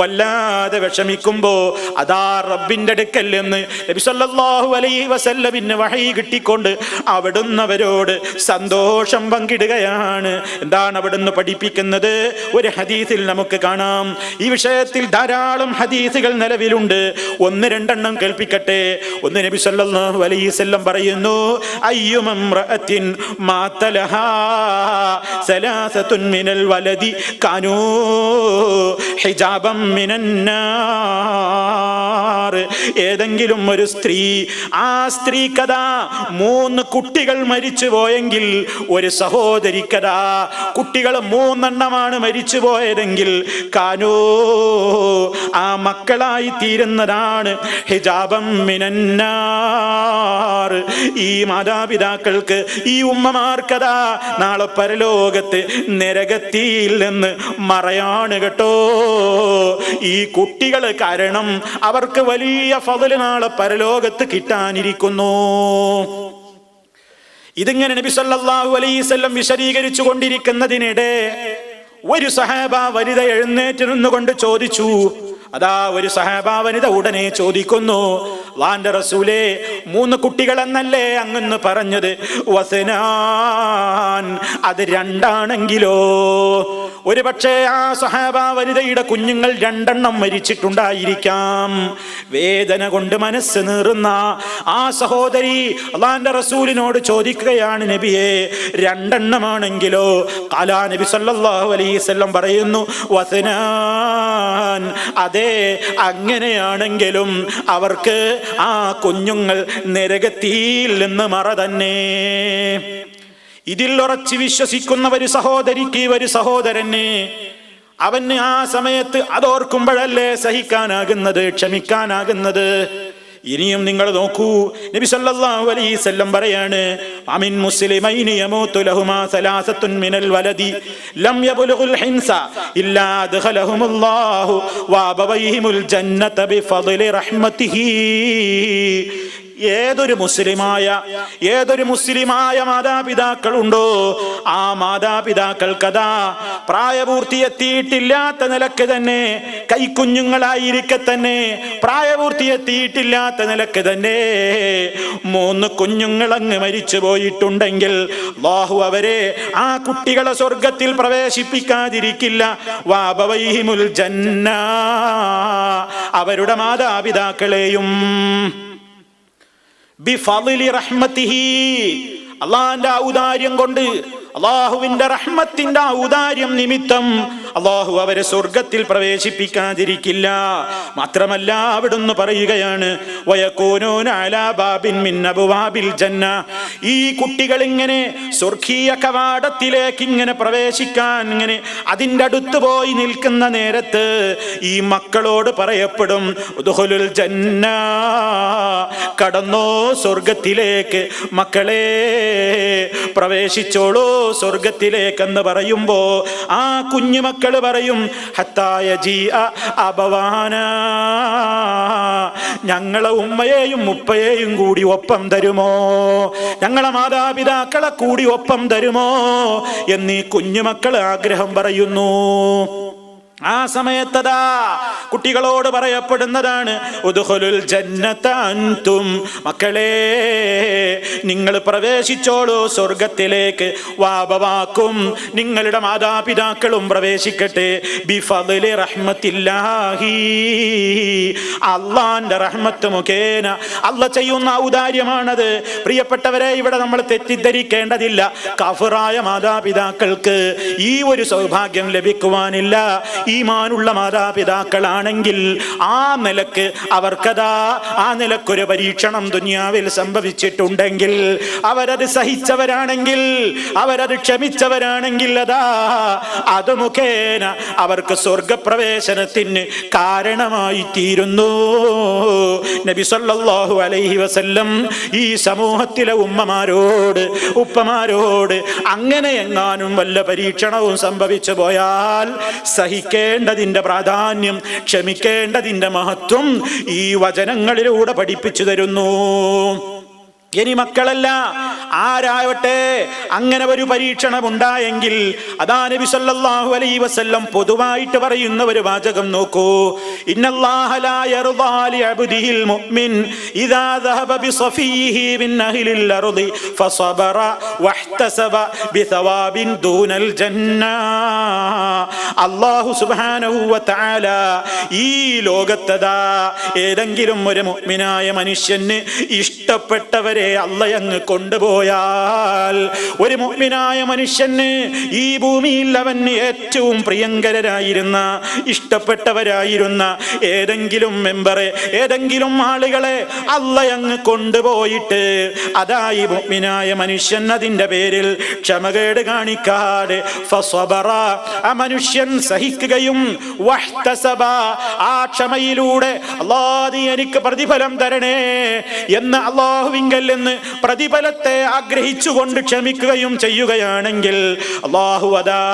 വല്ലാതെ വിഷമിക്കുമ്പോ, അതാ റബ്ബിന്റെ അടുക്കൽ നിന്ന് നബി സല്ലല്ലാഹു അലൈഹി വസല്ലമിന് വഹയി കിട്ടിക്കൊണ്ട് അവിടുന്ന് അവരോട് സന്തോഷം പങ്കിടുകയാണ്. എന്താണ് അവിടുന്ന് പഠിപ്പിക്കുന്നത്? ഒരു ഹദീസിൽ നമുക്ക് കാണാം. ഈ വിഷയത്തിൽ ധാരാളം ഹദീസുകൾ നിലവിലുണ്ട്. ഒന്ന് രണ്ടെണ്ണം കേൾപ്പിക്കട്ടെ. ഒന്ന് നബി സല്ലല്ലാഹു അലൈഹി വസല്ലം പറയുന്നു, അയ്യുമംറഅത്തിൻ മാതലഹാ സലാസത്തുൻ മിനൽ വലദി കാനൂ ഹിജാബം മിനന്നാർ. ഏതെങ്കിലും ഒരു സ്ത്രീ, ആ സ്ത്രീക്കഥാ 3 കുട്ടികൾ മരിച്ചു പോയെങ്കിൽ, ഒരു സഹോദരിക്കഥാ കുട്ടികൾ 3 എണ്ണമാണ് മരിച്ചു പോയതെങ്കിൽ, കാനോ ആ മക്കളായി തീരുന്നതാണ് ഹിജാബം മിനന്നാർ. ഈ മാതാപിതാക്കൾക്ക്, ഈ ഉമ്മമാർക്കതാ നാളെ പരലോകത്ത് നരകത്തിൽ നിന്ന് മറയാണ് കേട്ടോ. ഈ കുട്ടികൾ കാരണം അവർക്ക് വലിയ ഫضل നാളെ പരലോകത്ത് കിട്ടാനിരിക്കുന്നു. ഇതിങ്ങനെ നബി സല്ലല്ലാഹു അലൈഹി വസല്ലം വിശദീകരിച്ചു കൊണ്ടിരിക്കുന്നതിനിടെ ഒരു സഹാബ വനിത എഴുന്നേറ്റ് നിന്നുകൊണ്ട് ചോദിച്ചു. അതാ ഒരു സഹാബ വനിത ഉടനെ ചോദിക്കുന്നു, അല്ലാഹുവിന്റെ റസൂലേ, 3 കുട്ടികൾ എന്നല്ലേ അങ്ങന്ന് പറഞ്ഞത്? വസനാൻ, അത് 2 ആണെങ്കിലോ? ഒരു പക്ഷേ ആ സഹാബ വനിതയുടെ കുഞ്ഞുങ്ങൾ 2 എണ്ണം മരിച്ചിട്ടുണ്ടായിരിക്കാം. വേദന കൊണ്ട് മനസ്സ് നീറുന്ന ആ സഹോദരി അല്ലാഹുവിന്റെ റസൂലിനോട് ചോദിക്കുകയാണ്, നബിയെ 2 എണ്ണമാണെങ്കിലോ? ഖാല, നബി സല്ലല്ലാഹു അലൈഹി വസല്ലം പറയുന്നു, വസനാൻ, അതെ, അങ്ങനെയാണെങ്കിലും അവർക്ക് ആ കുഞ്ഞുങ്ങൾ നരകത്തിൽ നിന്ന് മറ തന്നെ. ഇതിൽ ഉറച്ചു വിശ്വസിക്കുന്ന ഒരു സഹോദരിക്ക്, ഒരു സഹോദരന്, അവന് ആ സമയത്ത് അതോർക്കുമ്പോഴല്ലേ സഹിക്കാനാകുന്നത്, ക്ഷമിക്കാനാകുന്നത്. ഇനിയും നിങ്ങൾ നോക്കൂ, നബി സല്ലല്ലാഹു അലൈഹി വസല്ലം പറയാണ്, അമിൻ മുസ്ലിമൈനി യമൂതു ലഹുമാ സലാസത്തുൻ മിനൽ വലദി ലം യബ്ലുഗുൽ ഹിൻസ ഇല്ലാ അദ്ഖലഹുമുല്ലാഹു വഅബവൈഹിമുൽ ജന്നത ബിഫദ്ലി റഹ്മതിഹി. ഏതൊരു മുസ്ലിമായ മാതാപിതാക്കളുണ്ടോ, ആ മാതാപിതാക്കൾക്കതാ പ്രായപൂർത്തിയെത്തിയിട്ടില്ലാത്ത നിലക്ക് തന്നെ, കൈക്കുഞ്ഞുങ്ങളായിരിക്കെ തന്നെ പ്രായപൂർത്തിയെത്തിയിട്ടില്ലാത്ത നിലക്ക് തന്നെ 3 കുഞ്ഞുങ്ങളങ്ങ് മരിച്ചു പോയിട്ടുണ്ടെങ്കിൽ അല്ലാഹു അവരെ, ആ കുട്ടികളെ സ്വർഗത്തിൽ പ്രവേശിപ്പിക്കാതിരിക്കില്ല. വഅബവൈഹിമുൽ ജന്ന, അവരുടെ മാതാപിതാക്കളെയും ബിഫളിലി റഹ്മതിഹി, അല്ലാഹുവിന്റെ ഔദാര്യം കൊണ്ട്, അല്ലാഹുവിന്റെ റഹ്മത്തിന്റെ ഔദാര്യം നിമിത്തം അല്ലാഹു അവരെ സ്വർഗത്തിൽ പ്രവേശിപ്പിക്കാതിരിക്കില്ല. മാത്രമല്ല അവിടുന്ന് പറയുകയാണ്, വയകൂനൂന അലാ ബാബിൻ മിൻ അബ്വാബിൽ ജന്ന. ഈ കുട്ടികൾ ഇങ്ങനെ സ്വർഗീയ കവാടത്തിലേക്ക് ഇങ്ങനെ പ്രവേശിക്കാൻ ഇങ്ങനെ അതിൻ്റെ അടുത്ത് പോയി നിൽക്കുന്ന നേരത്ത് ഈ മക്കളോട് പറയപ്പെടും, ഉദ്ഖുലുൽ ജന്ന, കടന്നോ സ്വർഗത്തിലേക്ക്, മക്കളെ പ്രവേശിച്ചോളൂ സ്വർഗത്തിലേക്കെന്ന് പറയുമ്പോ ആ കുഞ്ഞുമക്കൾ പറയും, ഹത്താ യജീഅ അബവാന, ഞങ്ങളെ ഉമ്മയെയും ഉപ്പയെയും കൂടി ഒപ്പം തരുമോ, ഞങ്ങളെ മാതാപിതാക്കളെ കൂടി ഒപ്പം തരുമോ എന്നീ കുഞ്ഞുമക്കൾ ആഗ്രഹം പറയുന്നു. ആ സമയത്തതാ കുട്ടികളോട് പറയപ്പെടുന്നതാണ്, ഉദ്ഖുലുൽ ജന്നത അൻതും, മക്കളെ നിങ്ങൾ പ്രവേശിച്ചോളൂ സ്വർഗത്തിലേക്ക്, വാബവാക്കും നിങ്ങളുടെ മാതാപിതാക്കളും പ്രവേശിക്കട്ടെ, ബിഫദ്ലി റഹ്മത്തില്ലാഹി, അള്ളാന്റെ റഹ്മത്ത് മുഖേന, അള്ള ചെയ്യുന്ന ഔദാര്യമാണത്. പ്രിയപ്പെട്ടവരെ, ഇവിടെ നമ്മൾ തെറ്റിദ്ധരിക്കേണ്ടതില്ല. കാഫിറായ മാതാപിതാക്കൾക്ക് ഈ ഒരു സൗഭാഗ്യം ലഭിക്കുവാനില്ല. ഈമാനുള്ള മാതാപിതാക്കളാണെങ്കിൽ ആ നിലക്ക് അവർക്കതാ ആ നിലക്കൊരു പരീക്ഷണം ദുനിയാവിൽ സംഭവിച്ചിട്ടുണ്ടെങ്കിൽ, അവരത് സഹിച്ചവരാണെങ്കിൽ, അവരത് ക്ഷമിച്ചവരാണെങ്കിൽ, അത് മുഖേന അവർക്ക് സ്വർഗപ്രവേശനത്തിന് കാരണമായി തീരുന്നു. നബി സല്ലല്ലാഹു അലൈഹി വസല്ലം ഈ സമൂഹത്തിലെ ഉമ്മമാരോട് ഉപ്പമാരോട് അങ്ങനെ എങ്ങാനും വല്ല പരീക്ഷണവും സംഭവിച്ചു പോയാൽ സഹിക്കേണ്ടതിന്റെ പ്രാധാന്യം, ക്ഷമിക്കേണ്ടതിന്റെ മഹത്വം ഈ വചനങ്ങളിലൂടെ പഠിപ്പിച്ചു തരുന്നു. ഇനി മക്കളല്ല, ആരാവട്ടെ അങ്ങനെ ഒരു പരീക്ഷണം ഉണ്ടായെങ്കിൽ അതാ നബി സല്ലല്ലാഹു അലൈഹി വസല്ലം പൊതുവായിട്ട് പറയുന്ന ഒരു വാചകം നോക്കൂ, ഇന്നല്ലാഹ ലാ യർദാ ലിഅബ്ദിഹിൽ മുഅ്മിൻ ഇദാ ദഹബ ബിസഫീഹി മിൻ അഹ്ലിൽ അർദി ഫസബറ വഹ്തസബ ബിസവാബിൻ ദൂനൽ ജന്ന. അല്ലാഹു സുബ്ഹാനഹു വ തആല ഈ ലോകത്തതാ ഏതെങ്കിലും ഒരു മുഅ്മിനായ മനുഷ്യന് ഇഷ്ടപ്പെട്ടവരെ അള്ളയങ്ങ് കൊണ്ടുപോയാൽ, ഒരു മുഅ്മിനായ മനുഷ്യന് ഈ ഭൂമിയിൽ അവന് ഏറ്റവും പ്രിയങ്കരായിരുന്ന ഇഷ്ടപ്പെട്ടവരായിരുന്ന ഏതെങ്കിലും മെമ്പറെ, ഏതെങ്കിലും ആളുകളെ അള്ളയങ്ങ് കൊണ്ടുപോയിട്ട് അതായി മുഅ്മിനായ മനുഷ്യൻ അതിന്റെ പേരിൽ ക്ഷമകേട് കാണിക്കാതെ ഫസബറ, ആ മനുഷ്യൻ സഹിക്കുകയും വഹ്തസബ, ആ ക്ഷമയിലൂടെ അല്ലാഹു എനിക്ക് പ്രതിഫലം തരണേ എന്ന് അല്ലാഹുവിങ്കൽ എന്ന് പ്രതിഫലത്തെ ആഗ്രഹിച്ചുകൊണ്ട് ക്ഷമിക്കുകയും ചെയ്യുകയാണെങ്കിൽ അല്ലാഹു അതാ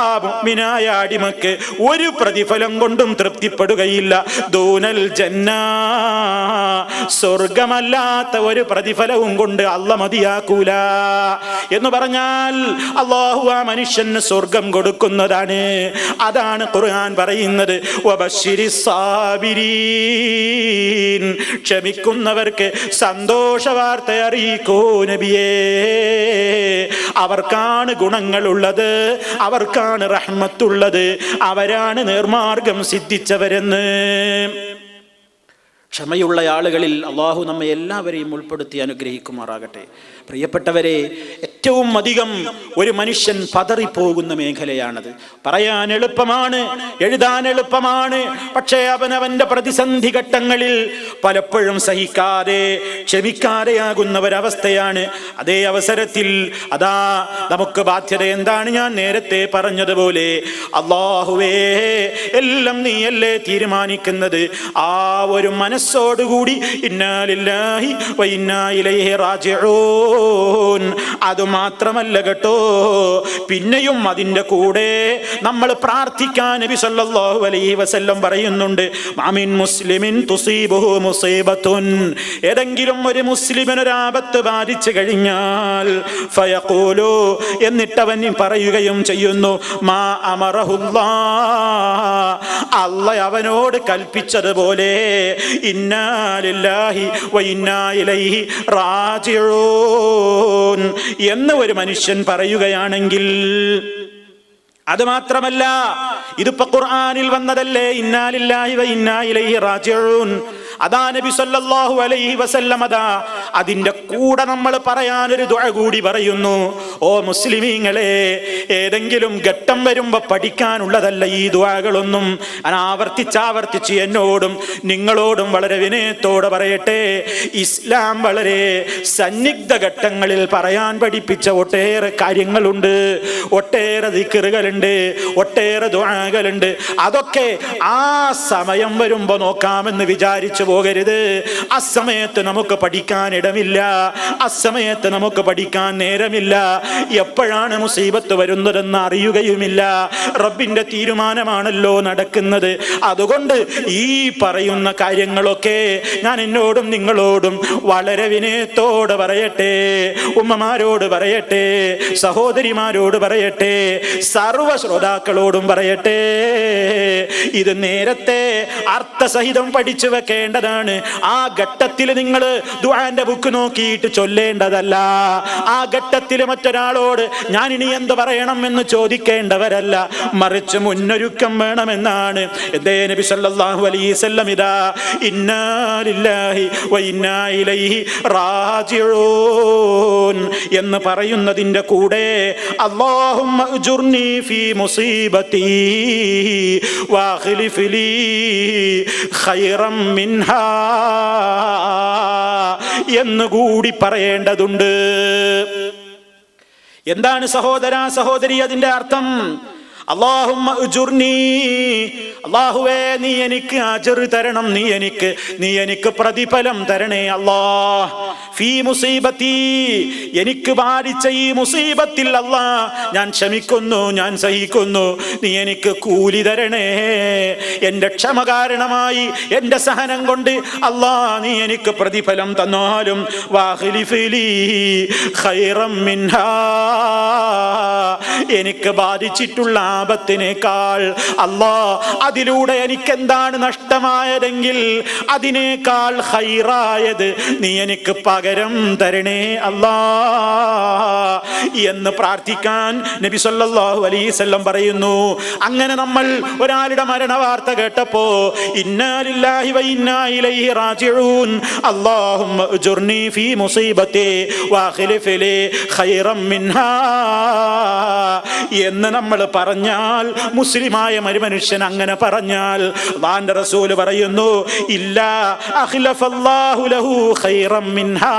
ആ മുഅ്മിനായ അടിമക്ക് ഒരു പ്രതിഫലം കൊണ്ടും തൃപ്തിപ്പെടുകയില്ല. ദൂനൽ ജന്ന, സ്വർഗമല്ലാത്ത ഒരു പ്രതിഫലവും കൊണ്ട് അല്ലാഹു മതിയാക്കൂല എന്ന് പറഞ്ഞാൽ അല്ലാഹു ആ മനുഷ്യന് സ്വർഗം കൊടുക്കുന്നതാണ്. അതാണ് ഖുർആൻ പറയുന്നത്, വബശ്ശിരിസ് സാബിരീൻ, ക്ഷമിക്കുന്നവർക്ക് സന്തോഷ വാർത്ത അറിയിക്കൂ നബിയേ, അവർക്കാണ് ഗുണങ്ങളുള്ളത്, അവർക്കാണ് റഹ്മത്തുള്ളത്, അവരാണ് നേർമാർഗം സിദ്ധിച്ചവരെന്ന്. ക്ഷമയുള്ള ആളുകളിൽ അള്ളാഹു നമ്മെ എല്ലാവരെയും ഉൾപ്പെടുത്തി അനുഗ്രഹിക്കുമാറാകട്ടെ. പ്രിയപ്പെട്ടവരെ, ഏറ്റവും അധികം ഒരു മനുഷ്യൻ പതറിപ്പോകുന്ന മേഖലയാണത്. പറയാൻ എളുപ്പമാണ്, എഴുതാൻ എളുപ്പമാണ്, പക്ഷേ അവനവന്റെ പ്രതിസന്ധി ഘട്ടങ്ങളിൽ പലപ്പോഴും സഹിക്കാതെ ക്ഷമിക്കാതെയാകുന്ന ഒരവസ്ഥയാണ്. അതേ അവസരത്തിൽ അതാ നമുക്ക് ബാധ്യത എന്താണ്? ഞാൻ നേരത്തെ പറഞ്ഞതുപോലെ, അല്ലാഹുവേ എല്ലാം നീയല്ലേ തീരുമാനിക്കുന്നത്. ആ ഒരു മനസ്സോടുകൂടി ഇന്നാ ലില്ലാഹി വ ഇന്നാ ഇലൈഹി റാജിഊൻ. അത് മാത്രമല്ല കേട്ടോ, പിന്നെയും അതിൻ്റെ കൂടെ നമ്മൾ പ്രാർത്ഥിക്കാൻ നബി സല്ലല്ലാഹു അലൈഹി വസല്ലം പറയുന്നുണ്ട്, മാമിൻ മുസ്ലിമിൻ തുസീബുഹു മുസീബത്തുൻ, ഏതെങ്കിലും ഒരു മുസ്ലിമിന് ഒരു ആപത്ത് ബാധിച്ചു കഴിഞ്ഞാൽ ഫയഖൂലു, എന്നിട്ടവൻ പറയുകയും ചെയ്യുന്നു, മാ അമറഹുല്ലാഹ്, അല്ലാഹ് അവനോട് കൽപ്പിച്ചതുപോലെ, ഇന്നാ ലില്ലാഹി വ ഇന്നാ ഇലൈഹി റാജിഊൻ എന്ന് ഒരു മനുഷ്യൻ പറയുകയാണെങ്കിൽ, അത് മാത്രമല്ല, ഇതിപ്പോ ഖുർആനിൽ വന്നതല്ലേ, ഇന്നാ ലില്ലാഹി വ ഇന്നാ ഇലൈഹി റാജിഊൻ. അതാ നബി സല്ലല്ലാഹു അലൈഹി വസല്ലം അതാ അതിന്റെ കൂടെ നമ്മൾ പറയാനൊരു ദുആ കൂടി പറയുന്നു. ഓ മുസ്ലിമീങ്ങളെ, ഏതെങ്കിലും ഘട്ടം വരുമ്പോ പഠിക്കാനുള്ളതല്ല ഈ ദുആകളൊന്നും. ആവർത്തിച്ചാവർത്തിച്ച് എന്നോടും നിങ്ങളോടും വളരെ വിനയത്തോടെ പറയട്ടെ, ഇസ്ലാം വളരെ സന്നിഗ്ധ ഘട്ടങ്ങളിൽ പറയാൻ പഠിപ്പിച്ച ഒട്ടേറെ കാര്യങ്ങളുണ്ട്, ഒട്ടേറെ ദിക്റുകളുണ്ട്, ഒട്ടേറെ ദുആകളുണ്ട്. അതൊക്കെ ആ സമയം വരുമ്പോ നോക്കാമെന്ന് വിചാരിച്ചു പോകരുത്. അസമയത്ത് നമുക്ക് പഠിക്കാൻ ഇടമില്ല, അസമയത്ത് നമുക്ക് പഠിക്കാൻ നേരമില്ല. എപ്പോഴാണ് മുസീബത്ത് വരുന്നതെന്ന് അറിയുകയുമില്ല. റബ്ബിന്റെ തീരുമാനമാണല്ലോ നടക്കുന്നത്. അതുകൊണ്ട് ഈ പറയുന്ന കാര്യങ്ങളൊക്കെ ഞാൻ എന്നോടും നിങ്ങളോടും വളരെ വിനയത്തോടെ പറയട്ടെ, ഉമ്മമാരോട് പറയട്ടെ, സഹോദരിമാരോട് പറയട്ടെ, സർവ ശ്രോതാക്കളോടും പറയട്ടെ. ഇത് നേരത്തെ അർത്ഥസഹിതം പഠിച്ചു വെക്കേണ്ടതാണ്. ആ ഘട്ടത്തിൽ നിങ്ങൾ ദുആന്റെ ബുക്ക് നോക്കിയിട്ട് ചൊല്ലേണ്ടതല്ല. ആ ഘട്ടത്തിൽ മറ്റൊരാളോട് ഞാൻ ഇനി എന്ത് പറയണം എന്ന് ചോദിക്കേണ്ടവരല്ല, മറിച്ച് മുന്നൊരുക്കം വേണമെന്നാണ് നബി സല്ലല്ലാഹു അലൈഹി വസല്ലം ഇദാ ഇന്നാ ലില്ലാഹി വ ഇന്നാ ഇലൈഹി റാജിഊൻ എന്ന് പറയുന്നതിന്റെ കൂടെ അല്ലാഹുമ്മ ഉജുർനി ഫീ മുസീബതി വഖ്ലിഫ് ലീ ഖൈറൻ മിൻഹാ എന്നുകൂടി പറയേണ്ടതുണ്ട്. എന്താണ് സഹോദരാ സഹോദരി അതിന്റെ അർത്ഥം? അല്ലാഹുമ്മ ഉജുർനി, അല്ലാഹുവേ നീ എനിക്ക് അജ്ർ തരണം, നീ എനിക്ക് പ്രതിഫലം തരണേ അല്ലാഹ്. ഫീ മുസീബത്തി, എനിക്ക് ബാധിച്ച ഈ മുസീബത്തിൽ അല്ലാഹ് ഞാൻ ക്ഷമിക്കുന്നു, ഞാൻ സഹിക്കുന്നു, നീ എനിക്ക് കൂലി തരണേ. എൻ്റെ ക്ഷമ കാരണമായി, എൻ്റെ സഹനം കൊണ്ട് അല്ലാഹ് നീ എനിക്ക് പ്രതിഫലം തന്നാലും വഖ്ലിഫ് ലീ ഖൈറൻ മിൻഹാ, എനിക്ക് ബാധിച്ചിട്ടുള്ള ആപത്തിനേക്കാൾ അല്ലാഹ് അതിലൂടെ എനിക്ക് എന്താണ് നഷ്ടമായതെങ്കിൽ അതിനേക്കാൾ ഖൈറായത് നീ എനിക്ക് പകരം തരണേ അല്ലാഹ് എന്ന് പ്രാർത്ഥിക്കാൻ നബി സല്ലല്ലാഹു അലൈഹി വസല്ലം പറയുന്നു. അങ്ങനെ നമ്മൾ ഒരാളുടെ മരണ വാർത്ത കേട്ടപ്പോ ഇന്നാ ലില്ലാഹി വ ഇന്നാ ഇലൈഹി റാജിഊൻ അല്ലാഹുമ്മ ഉജുർനി ഫീ മുസീബതി വഖ്ലിഫ് ലീ ഖൈറൻ മിൻഹാ എന്ന് നമ്മൾ പറഞ്ഞാൽ, മുസ്ലിമായ മനുഷ്യൻ അങ്ങനെ പറഞ്ഞാൽ അല്ലാഹുവിന്റെ റസൂൽ പറയുന്നു ഇല്ലാ അഖ്ലഫല്ലാഹു ലഹു ഖൈറൻ മിൻഹാ,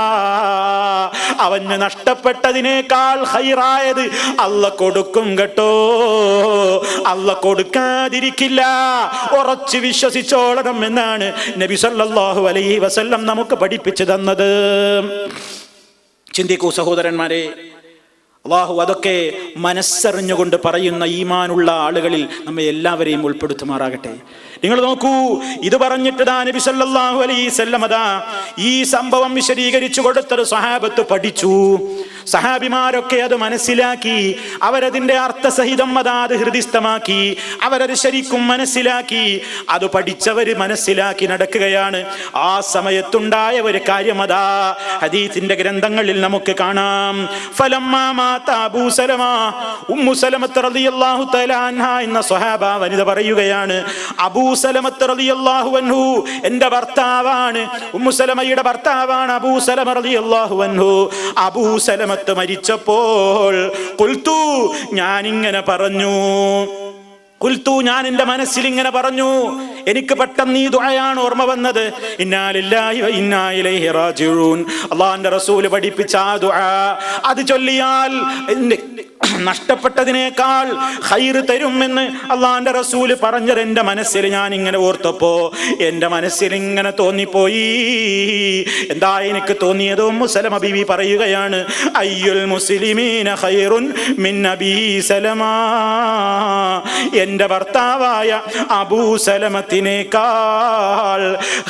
അവന് നഷ്ടപ്പെട്ടതിനേക്കാൾ ഖൈറായത് അല്ലാഹ് കൊടുക്കും കേട്ടോ. അല്ലാഹ് കൊടുക്കാതിരിക്കില്ല, ഉറച്ചു വിശ്വസിച്ചോളണം എന്നാണ് നബി സല്ലല്ലാഹു അലൈഹി വസല്ലം നമുക്ക് പഠിപ്പിച്ചു തന്നത്. ചിന്തിക്കൂ സഹോദരന്മാരെ, അല്ലാഹു അതൊക്കെ മനസ്സറിഞ്ഞുകൊണ്ട് പറയുന്ന ഈമാനുള്ള ആളുകളിൽ നമ്മെ എല്ലാവരെയും ഉൾപ്പെടുത്തുമാറാകട്ടെ. നിങ്ങൾ നോക്കൂ, ഇത് പറഞ്ഞിട്ട് നബി സല്ലല്ലാഹു അലൈഹി വസല്ലം ഈ സംഭവം വിശദീകരിച്ചു കൊടുത്തത് സഹാബത്ത് പഠിച്ചു. സഹാബിമാരൊക്കെ അത് മനസ്സിലാക്കി, അവരതിന്റെ അർത്ഥസഹിതം അത് ഹൃദിസ്ഥമാക്കി, അവരത് ശരിക്കും മനസ്സിലാക്കി. അത് പഠിച്ചവര് മനസ്സിലാക്കി നടക്കുകയാണ്. ആ സമയത്തുണ്ടായ ഒരു കാര്യം ഹദീസിന്റെ ഗ്രന്ഥങ്ങളിൽ നമുക്ക് കാണാം. ഫലമ്മാ മാത അബൂ സലമ, ഉമ്മു സലമത്ത് റളിയല്ലാഹു തആല അൻഹ എന്ന സ്വഹാബ വനിത പറയുകയാണ്, അബൂ സലമത്ത് റളിയല്ലാഹു അൻഹു എൻ്റെ ഭർത്താവാണ്, ഉമ്മു സലമയുടെ ഭർത്താവാണ് അബൂ സലമ റളിയല്ലാഹു അൻഹു. അബൂ സലമത്ത് മരിച്ചപ്പോൾ ഖുൽതു, ഞാനിങ്ങനെ പറഞ്ഞു, ഖുൽതു, ഞാൻ എൻ്റെ മനസ്സിൽ ഇങ്ങനെ പറഞ്ഞു. എനിക്ക് പെട്ടെന്ന് ഈ ദുആയാണ് ഓർമ്മ വന്നത്. ഇന്നാ ലില്ലാഹി വ ഇന്നാ ഇലൈഹി റാജിഊൻ, അല്ലാഹുവിന്റെ റസൂൽ പഠിപ്പിച്ച ആ ദുആ, അത് ചൊല്ലിയാൽ നഷ്ടപ്പെട്ടതിനേക്കാൾ ഖൈർ തരുമെന്ന് അള്ളാന്റെ റസൂല് പറഞ്ഞത് എൻ്റെ മനസ്സിൽ ഞാൻ ഇങ്ങനെ ഓർത്തപ്പോ എൻ്റെ മനസ്സിൽ ഇങ്ങനെ തോന്നിപ്പോയി. എന്താ എനിക്ക് തോന്നിയത്? ഉമ്മു സലമ ബീവി പറയുകയാണ്, അയ്യുൽ മുസ്ലിമീന ഖൈറുൻ മിൻ അബീ സലമ, എൻ്റെ ഭർത്താവായ അബൂ സലമത്തിനേക്കാൾ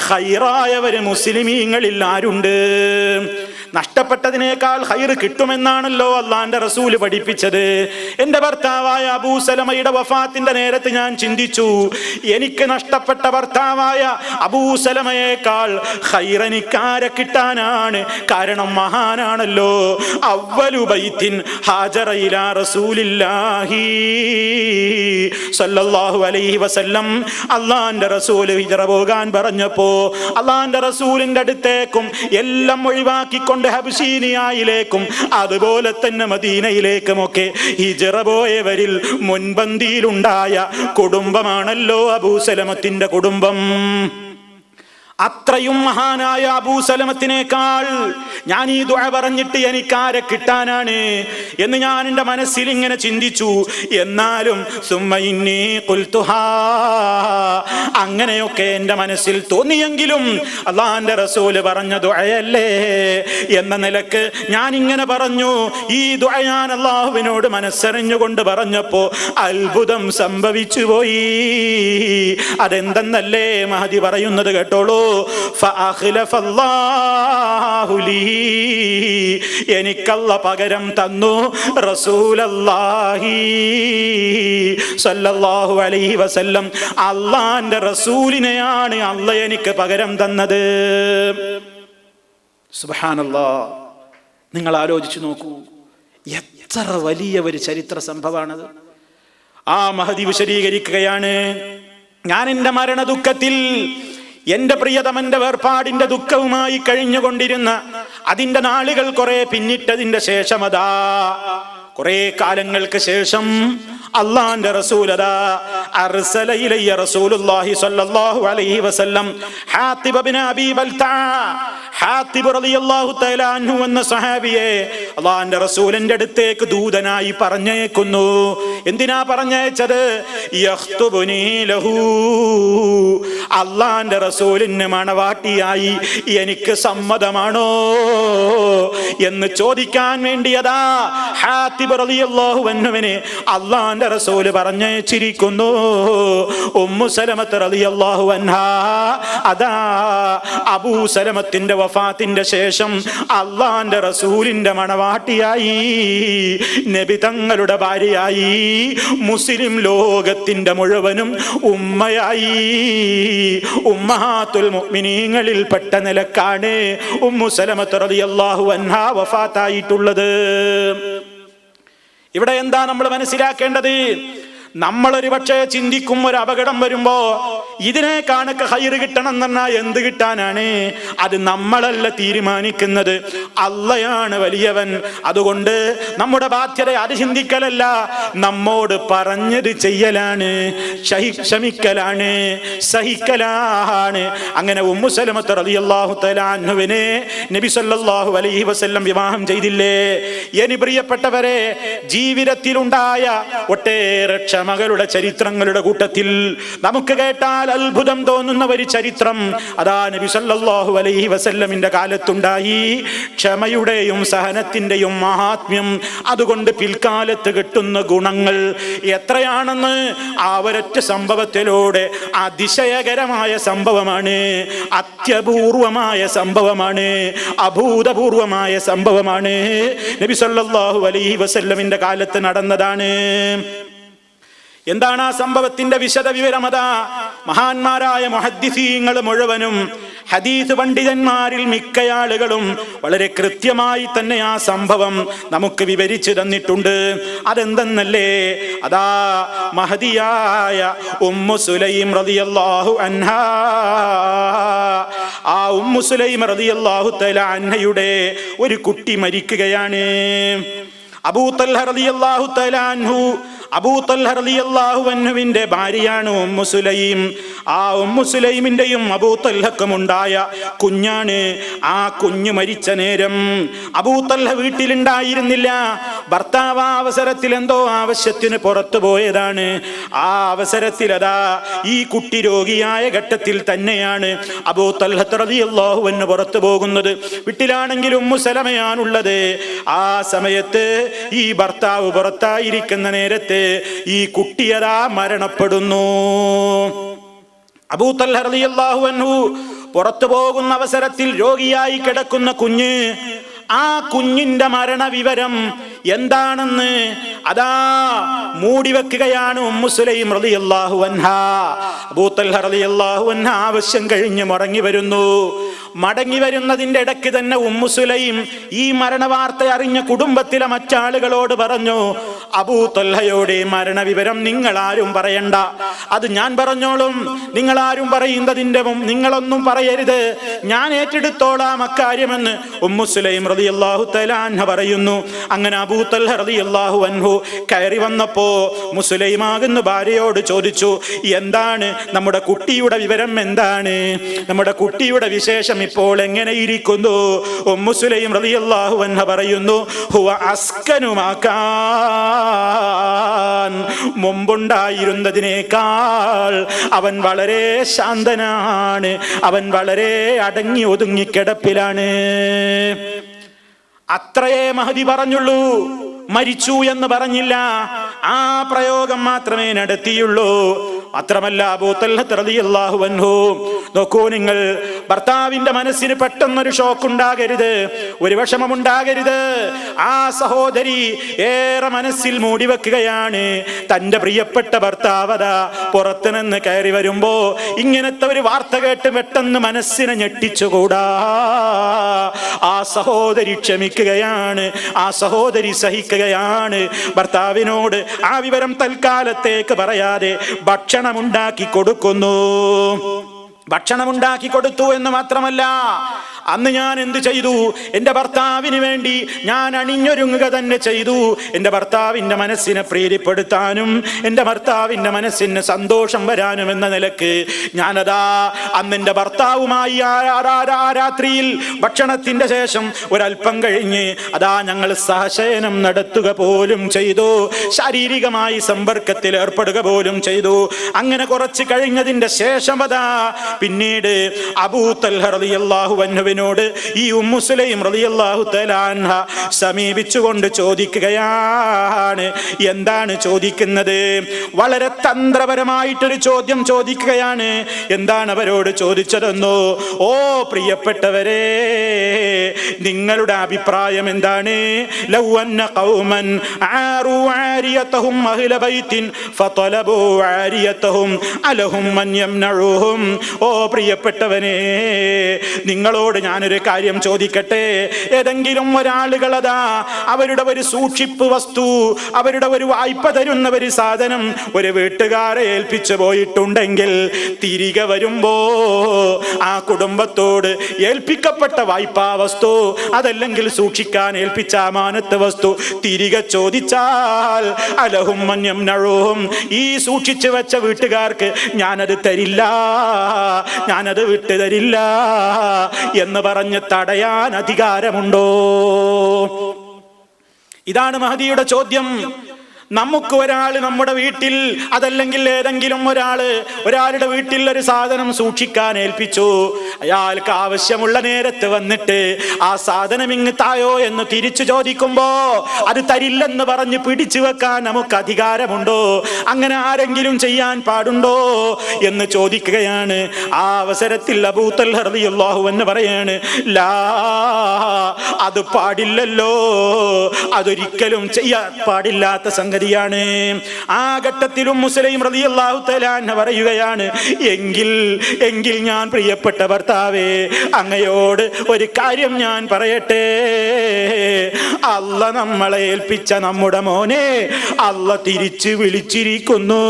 ഖൈറായവർ മുസ്ലിമീങ്ങളിൽ ആരുണ്ട്? നഷ്ടപ്പെട്ടതിനേക്കാൾ ഖൈർ കിട്ടുമെന്നാണല്ലോ അള്ളാന്റെ റസൂല് പഠിപ്പിച്ചത്. എൻ്റെ ഭർത്താവായ അബൂ സലമയുടെ വഫാത്തിന്റെ നേരത്ത് ഞാൻ ചിന്തിച്ചു, എനിക്ക് നഷ്ടപ്പെട്ട ഭർത്താവായ അബൂ സലമയേക്കാൾ ഖൈർ എനിക്കാരെ കിട്ടാനാണ്? കാരണം മഹാനാണല്ലോ. അവ്വലു ബൈത്തിൻ ഹാജറ ഇലാ റസൂലില്ലാഹി സല്ലല്ലാഹു അലൈഹി വസല്ലം, അള്ളാന്റെ റസൂല് ഹിജ്റ പോകാൻ പറഞ്ഞപ്പോ അള്ളാന്റെ റസൂലിന്റെ അടുത്തേക്കും എല്ലാം ഒഴിവാക്കിക്കൊണ്ട് ഹബ്ശീനിയയിലേക്കും അതുപോലെ തന്നെ മദീനയിലേക്കുമൊക്കെ ഹിജ്റ പോയവരിൽ മുൻപന്തിയിലുണ്ടായ കുടുംബമാണല്ലോ അബൂ സലമത്തിന്റെ കുടുംബം. അത്രയും മഹാനായ അബൂ സലമത്തിനേക്കാൾ ഞാൻ ഈ ദുആ പറഞ്ഞിട്ട് എനിക്കാരെ കിട്ടാനാണ് എന്ന് ഞാൻ എൻ്റെ മനസ്സിൽ ഇങ്ങനെ ചിന്തിച്ചു. എന്നാലും സുമ്മ ഇന്നി ഖുൽതുഹാ, അങ്ങനെയൊക്കെ എൻ്റെ മനസ്സിൽ തോന്നിയെങ്കിലും അല്ലാഹുവിൻ്റെ റസൂൽ പറഞ്ഞ ദുആയല്ലേ എന്ന നിലക്ക് ഞാൻ ഇങ്ങനെ പറഞ്ഞു. ഈ ദുആ ഞാൻ അല്ലാഹുവിനോട് മനസ്സറിഞ്ഞുകൊണ്ട് പറഞ്ഞപ്പോ അത്ഭുതം സംഭവിച്ചു പോയി. അതെന്തെന്നല്ലേ മഹദി പറയുന്നത് കേട്ടോളൂ. ഫഅഖ്ലഫല്ലാഹു ലീ, എനിക്കല്ല പകരം തന്നു റസൂലല്ലാഹി സല്ലല്ലാഹു അലൈഹി വസല്ലം. അല്ലാഹുവിന്റെ റസൂലിനെയാണ് അല്ലാഹ് എനിക്ക് പകരം തന്നത്. സുബ്ഹാനല്ലാഹ്. നിങ്ങൾ ആലോചിച്ചു നോക്കൂ, എത്ര വലിയ ഒരു ചരിത്ര സംഭവമാണത്. ആ മഹദി വിശദീകരിക്കുകയാണ്, ഞാൻ എൻ്റെ മരണ ദുഃഖത്തിൽ എന്റെ പ്രിയതമന്റെ വേർപാടിന്റെ ദുഃഖവുമായി കഴിഞ്ഞുകൊണ്ടിരുന്ന അതിന്റെ നാളുകൾ കുറെ പിന്നിട്ടതിന്റെ ശേഷം, അതാ കുറെ കാലങ്ങൾക്ക് ശേഷം അല്ലാഹുവിന്റെ റസൂൽ അതാ അർസല ഇലയ്യ റസൂലുള്ളാഹി സ്വല്ലല്ലാഹു അലൈഹി വസല്ലം ഹാത്തിബ് ഇബ്നു അബീ ബൽതഅ, ഹാത്തിബ് റളിയല്ലാഹു തആല അൻഹു എന്ന സ്വഹാബിയെ അല്ലാഹുവിന്റെ റസൂലിന്റെ അടുത്തേക്ക് ദൂതനായി പറഞ്ഞേക്കുന്നു. എന്തിനാ പറഞ്ഞയച്ചത്? യഖ്തുബുനി ലഹു, അല്ലാഹുവിന്റെ റസൂലിന് മണവാട്ടിയായി എനിക്ക് സമ്മതമാണോ എന്ന് ചോദിക്കാൻ വേണ്ടിയതാ ഹാത്തിബ് റളിയല്ലാഹു അൻഹുവിനെ അല്ലാഹുവിന്റെ റസൂൽ പറഞ്ഞയച്ചിരിക്കുന്നു. ഉമ്മു സലമത്ത് റളിയല്ലാഹു അൻഹാ, അതാ അബൂ സലമത്തിന്റെ വഫാത്തിന്റെ ശേഷം അല്ലാഹുവിന്റെ റസൂലിന്റെ മണവാട്ടിയായി, നബി തങ്ങളുടെ ഭാര്യയായി, മുസ്ലിം ലോകത്തിന്റെ മുഴുവനും ഉമ്മയായി, ഉമ്മഹാത്തുൽ മുഅ്മിനീങ്ങളിൽ പെട്ട നിലക്കാണ് ഉമ്മു സലമത്ത് റളിയല്ലാഹു അൻഹാ വഫാത്തായിട്ടുള്ളത്. ഇവിടെ എന്താ നമ്മൾ മനസ്സിലാക്കേണ്ടത്? നമ്മളൊരു പക്ഷേ ചിന്തിക്കും, ഒരു അപകടം വരുമ്പോ ഇതിനെ കാണൊക്കെ ഹൈറ് കിട്ടണം എന്ന് പറഞ്ഞാൽ എന്ത് കിട്ടാനാണ്? അത് നമ്മളല്ല തീരുമാനിക്കുന്നത്, അള്ളയാണ് വലിയവൻ. അതുകൊണ്ട് നമ്മുടെ ബാധ്യത അത് ചിന്തിക്കലല്ല, നമ്മോട് പറഞ്ഞത് ചെയ്യലാണ്, ക്ഷമിക്കലാണ്, സഹിക്കലാണ്. അങ്ങനെ ഉമ്മു സലമത്ത് റളിയല്ലാഹു തആല അൻഹുവിനെ നബി സല്ലല്ലാഹു അലൈഹി വസല്ലം വിവാഹം ചെയ്തില്ലേ? ഇനി പ്രിയപ്പെട്ടവരെ, ജീവിതത്തിലുണ്ടായ ഒട്ടേറെ മകളുടെ ചരിത്രങ്ങളുടെ കൂട്ടത്തിൽ നമുക്ക് കേട്ടാൽ അത്ഭുതം തോന്നുന്ന ഒരു ചരിത്രം അതാ നബി സല്ലല്ലാഹു അലൈഹി വസല്ലമിന്റെ കാലത്തുണ്ടായി. ക്ഷമയുടെയും സഹനത്തിന്റെയും മഹാത്മ്യം, അതുകൊണ്ട് പിൽക്കാലത്ത് കിട്ടുന്ന ഗുണങ്ങൾ എത്രയാണെന്ന് ആ ഒരൊറ്റ സംഭവത്തിലൂടെ അതിശയകരമായ സംഭവമാണ്, അത്യപൂർവമായ സംഭവമാണ്, അഭൂതപൂർവമായ സംഭവമാണ്. നബി സല്ലല്ലാഹു അലൈഹി വസല്ലമിന്റെ കാലത്ത് നടന്നതാണ്. എന്താണ് ആ സംഭവത്തിന്റെ വിശദ വിവരം? അതാ മഹാന്മാരായ മുഹദ്ദിസീങ്ങൾ മുഴുവനും, ഹദീസ് പണ്ഡിതന്മാരിൽ മിക്ക ആളുകളും വളരെ കൃത്യമായി തന്നെ ആ സംഭവം നമുക്ക് വിവരിച്ചു തന്നിട്ടുണ്ട്. അതെന്തെന്നല്ലേ? അതാ മഹദിയായ ഉമ്മു സുലൈം റളിയല്ലാഹു അൻഹാ, ആ ഉമ്മു സുലൈം റളിയല്ലാഹു തആല അൻഹയുടെ ഒരു കുട്ടി മരിക്കുകയാണ്. അബൂ തൽഹ റളിയല്ലാഹു തആല അൻഹു, അബൂ തൽഹ റളിയല്ലാഹു അൻഹുവിന്റെ ഭാര്യയാണ് ഉമ്മു സുലൈം. ആ ഉമ്മു സുലൈമിന്റെയും അബൂ തൽഹക്കും ഉണ്ടായ കുഞ്ഞാണ്. ആ കുഞ്ഞ് മരിച്ച നേരം അബൂ തൽഹ വീട്ടിലുണ്ടായിരുന്നില്ല. ഭർത്താവ് ആ അവസരത്തിൽ എന്തോ ആവശ്യത്തിന് പുറത്തു പോയതാണ്. ആ അവസരത്തിൽ അതാ ഈ കുട്ടി രോഗിയായ ഘട്ടത്തിൽ തന്നെയാണ് അബൂ തൽഹ റളിയല്ലാഹു അൻഹു പുറത്തു പോകുന്നത്. വീട്ടിലാണെങ്കിൽ ഉമ്മു സലമയാണുള്ളത്. ആ സമയത്ത് ഈ ഭർത്താവ് പുറത്തായിരിക്കുന്ന നേരത്തെ ഈ കുട്ടിയതാ മരണപ്പെടുന്നു. അബൂ തൽഹ റളിയല്ലാഹു അൻഹു പുറത്തു പോകുന്ന അവസരത്തിൽ രോഗിയായി കിടക്കുന്ന കുഞ്ഞ്, ആ കുഞ്ഞിന്റെ മരണവിവരം എന്താണെന്ന് അതാ മൂടിവെക്കുകയാണ് ഉമ്മു സുലൈം റളിയല്ലാഹു അൻഹാ. അബൂ തൽഹ റളിയല്ലാഹു അൻഹ ആവശ്യം കഴിഞ്ഞ് മടങ്ങി വരുന്നതിന്റെ ഇടയ്ക്ക് തന്നെ ഉമ്മു സുലൈം ഈ മരണവാർത്ത അറിഞ്ഞ കുടുംബത്തിലെ മറ്റാളുകളോട് പറഞ്ഞു, അബൂ തൽഹയുടെ മരണവിവരം നിങ്ങളാരും പറയണ്ട, അത് ഞാൻ പറഞ്ഞോളും. നിങ്ങളാരും പറയുന്നതിന്റെ നിങ്ങളൊന്നും പറയരുത്, ഞാൻ ഏറ്റെടുത്തോളാം അക്കാര്യമെന്ന് ഉമ്മു സുലൈം റളിയല്ലാഹു തആല അൻഹ പറയുന്നു. അങ്ങനെ അബൂ തൽഹ റളിയല്ലാഹു അൻഹു കയറി വന്നപ്പോ മുസ്ലിമാകുന്ന ഭാര്യയോട് ചോദിച്ചു, എന്താണ് നമ്മുടെ കുട്ടിയുടെ വിവരം, എന്താണ് നമ്മുടെ കുട്ടിയുടെ വിശേഷം ഇപ്പോൾ എങ്ങനെ ഇരിക്കുന്നു? ഉമ്മു സുലൈം റളിയല്ലാഹു അൻഹ പറയുന്നു, ഹുവ അസ്കനു മാകാൻ, മുമ്പുണ്ടായിരുന്നതിനേക്കാൾ അവൻ വളരെ ശാന്തനാണ്, അവൻ വളരെ അടങ്ങി ഒതുങ്ങി കിടപ്പിലാണ്. അത്രയേ മഹദി പറഞ്ഞുള്ളൂ, മരിച്ചു എന്ന് പറഞ്ഞില്ല. ആ പ്രയോഗം മാത്രമേ നടത്തിയുള്ളൂ. മാത്രമല്ല അബൂ തൽഹ റളിയല്ലാഹു അൻഹു, നോക്കൂ നിങ്ങൾ, ഭർത്താവിന്റെ മനസ്സിന് പെട്ടെന്നൊരു ഷോക്ക് ഉണ്ടാകരുത്, ഒരു വിഷമമുണ്ടാകരുത്. ആ സഹോദരി ഏറെ മനസ്സിൽ മൂടിവെക്കുകയാണ്. തന്റെ പ്രിയപ്പെട്ട ഭർത്താവതാ പുറത്തു നിന്ന് കയറി വരുമ്പോ ഇങ്ങനത്തെ ഒരു വാർത്ത കേട്ട് പെട്ടെന്ന് മനസ്സിനെ ഞെട്ടിച്ചുകൂടാ. ആ സഹോദരി ക്ഷമിക്കുകയാണ്, ആ സഹോദരി സഹിക്കുകയാണ്. ഭർത്താവിനോട് ആ വിവരം തൽക്കാലത്തേക്ക് പറയാതെ ഭക്ഷണമുണ്ടാക്കി കൊടുക്കുന്നു. ഭക്ഷണമുണ്ടാക്കി കൊടുത്തു എന്ന് മാത്രമല്ല, അന്ന് ഞാൻ എന്ത് ചെയ്തു? എൻ്റെ ഭർത്താവിന് വേണ്ടി ഞാൻ അണിഞ്ഞൊരുങ്ങുക തന്നെ ചെയ്തു. എൻ്റെ ഭർത്താവിൻ്റെ മനസ്സിനെ പ്രീതിപ്പെടുത്താനും എൻ്റെ ഭർത്താവിൻ്റെ മനസ്സിന് സന്തോഷം വരാനും എന്ന നിലക്ക് ഞാനതാ അന്ന് എൻ്റെ ഭർത്താവുമായി ആ രാത്രിയിൽ ഭക്ഷണത്തിൻ്റെ ശേഷം ഒരല്പം കഴിഞ്ഞ് അതാ ഞങ്ങൾ സഹശയനം നടത്തുക പോലും ചെയ്തു, ശാരീരികമായി സമ്പർക്കത്തിൽ ഏർപ്പെടുക പോലും ചെയ്തു. അങ്ങനെ കുറച്ച് കഴിഞ്ഞതിൻ്റെ ശേഷം അതാ പിന്നീട് അബൂ തൽഹ റളിയല്ലാഹു അൻഹുവിനോട് ഈ ഉമ്മു സുലൈം റളിയല്ലാഹു തആല അൻഹ സമീപിച്ചുകൊണ്ട് ചോദിക്കുകയാണ്. എന്താണ് ചോദിക്കുന്നത്? വളരെ തന്ത്രപരമായിട്ടൊരു ചോദ്യം ചോദിക്കുകയാണ്. എന്താണ് അവരോട് ചോദിച്ചതെന്നോ? ഓ പ്രിയപ്പെട്ടവരെ, നിങ്ങളുടെ അഭിപ്രായം എന്താണ്? ലൗ അന്ന ഖൗമൻ ആറു ആരിയതഹും അഹ്ല ബൈത്തിൻ ഫതലബു ആരിയതഹും അലഹും മൻ യംനഉഹും. ഓ പ്രിയപ്പെട്ടവനെ, നിങ്ങളോട് ഞാനൊരു കാര്യം ചോദിക്കട്ടെ. ഏതെങ്കിലും ഒരാളുകളതാ അവരുടെ ഒരു സൂക്ഷിപ്പ് വസ്തു, അവരുടെ ഒരു വായ്പ തരുന്ന ഒരു സാധനം ഒരു വീട്ടുകാരെ ഏൽപ്പിച്ചു പോയിട്ടുണ്ടെങ്കിൽ തിരികെ വരുമ്പോ ആ കുടുംബത്തോട് ഏൽപ്പിക്കപ്പെട്ട വായ്പാ വസ്തു, അതല്ലെങ്കിൽ സൂക്ഷിക്കാൻ ഏൽപ്പിച്ച അമാനത്ത് വസ്തു തിരികെ ചോദിച്ചാൽ അലഹും മൻ യംനഉഹും, ഈ സൂക്ഷിച്ചു വെച്ച വീട്ടുകാർക്ക് ഞാനത് തരില്ല, ഞാനത് വിട്ടു തരില്ല എന്ന് പറഞ്ഞ് തടയാൻ അധികാരമുണ്ടോ? ഇതാണ് മഹദിയുടെ ചോദ്യം. നമുക്ക് ഒരാൾ നമ്മുടെ വീട്ടിൽ, അതല്ലെങ്കിൽ ഏതെങ്കിലും ഒരാളുടെ വീട്ടിൽ ഒരു സാധനം സൂക്ഷിക്കാൻ ഏൽപ്പിച്ചു. അയാൾക്ക് ആവശ്യമുള്ള നേരത്ത് വന്നിട്ട് ആ സാധനം ഇങ്ങ് തായോ എന്ന് തിരിച്ചു ചോദിക്കുമ്പോ അത് തരില്ലെന്ന് പറഞ്ഞ് പിടിച്ചു വെക്കാൻ നമുക്ക് അധികാരമുണ്ടോ? അങ്ങനെ ആരെങ്കിലും ചെയ്യാൻ പാടുണ്ടോ എന്ന് ചോദിക്കുകയാണ്. ആ അവസരത്തിൽ അബൂ തൽഹ റളിയല്ലാഹു അൻഹു പറയാണ്, ലാ, അത് പാടില്ലല്ലോ, അതൊരിക്കലും ചെയ്യാൻ പാടില്ലാത്ത സംഗതി. ആ ഘട്ടത്തിലും മുസ്ലിം റളിയല്ലാഹു തആല അൻഹു പറയുകയാണ്, എങ്കിൽ ഞാൻ പ്രിയപ്പെട്ട ഭർത്താവേ, അങ്ങയോട് ഒരു കാര്യം ഞാൻ പറയട്ടെ. അല്ലാഹ് നമ്മളെ ഏൽപ്പിച്ച നമ്മുടെ മോനെ അല്ലാഹ് തിരിച്ചു വിളിച്ചിരിക്കുന്നു,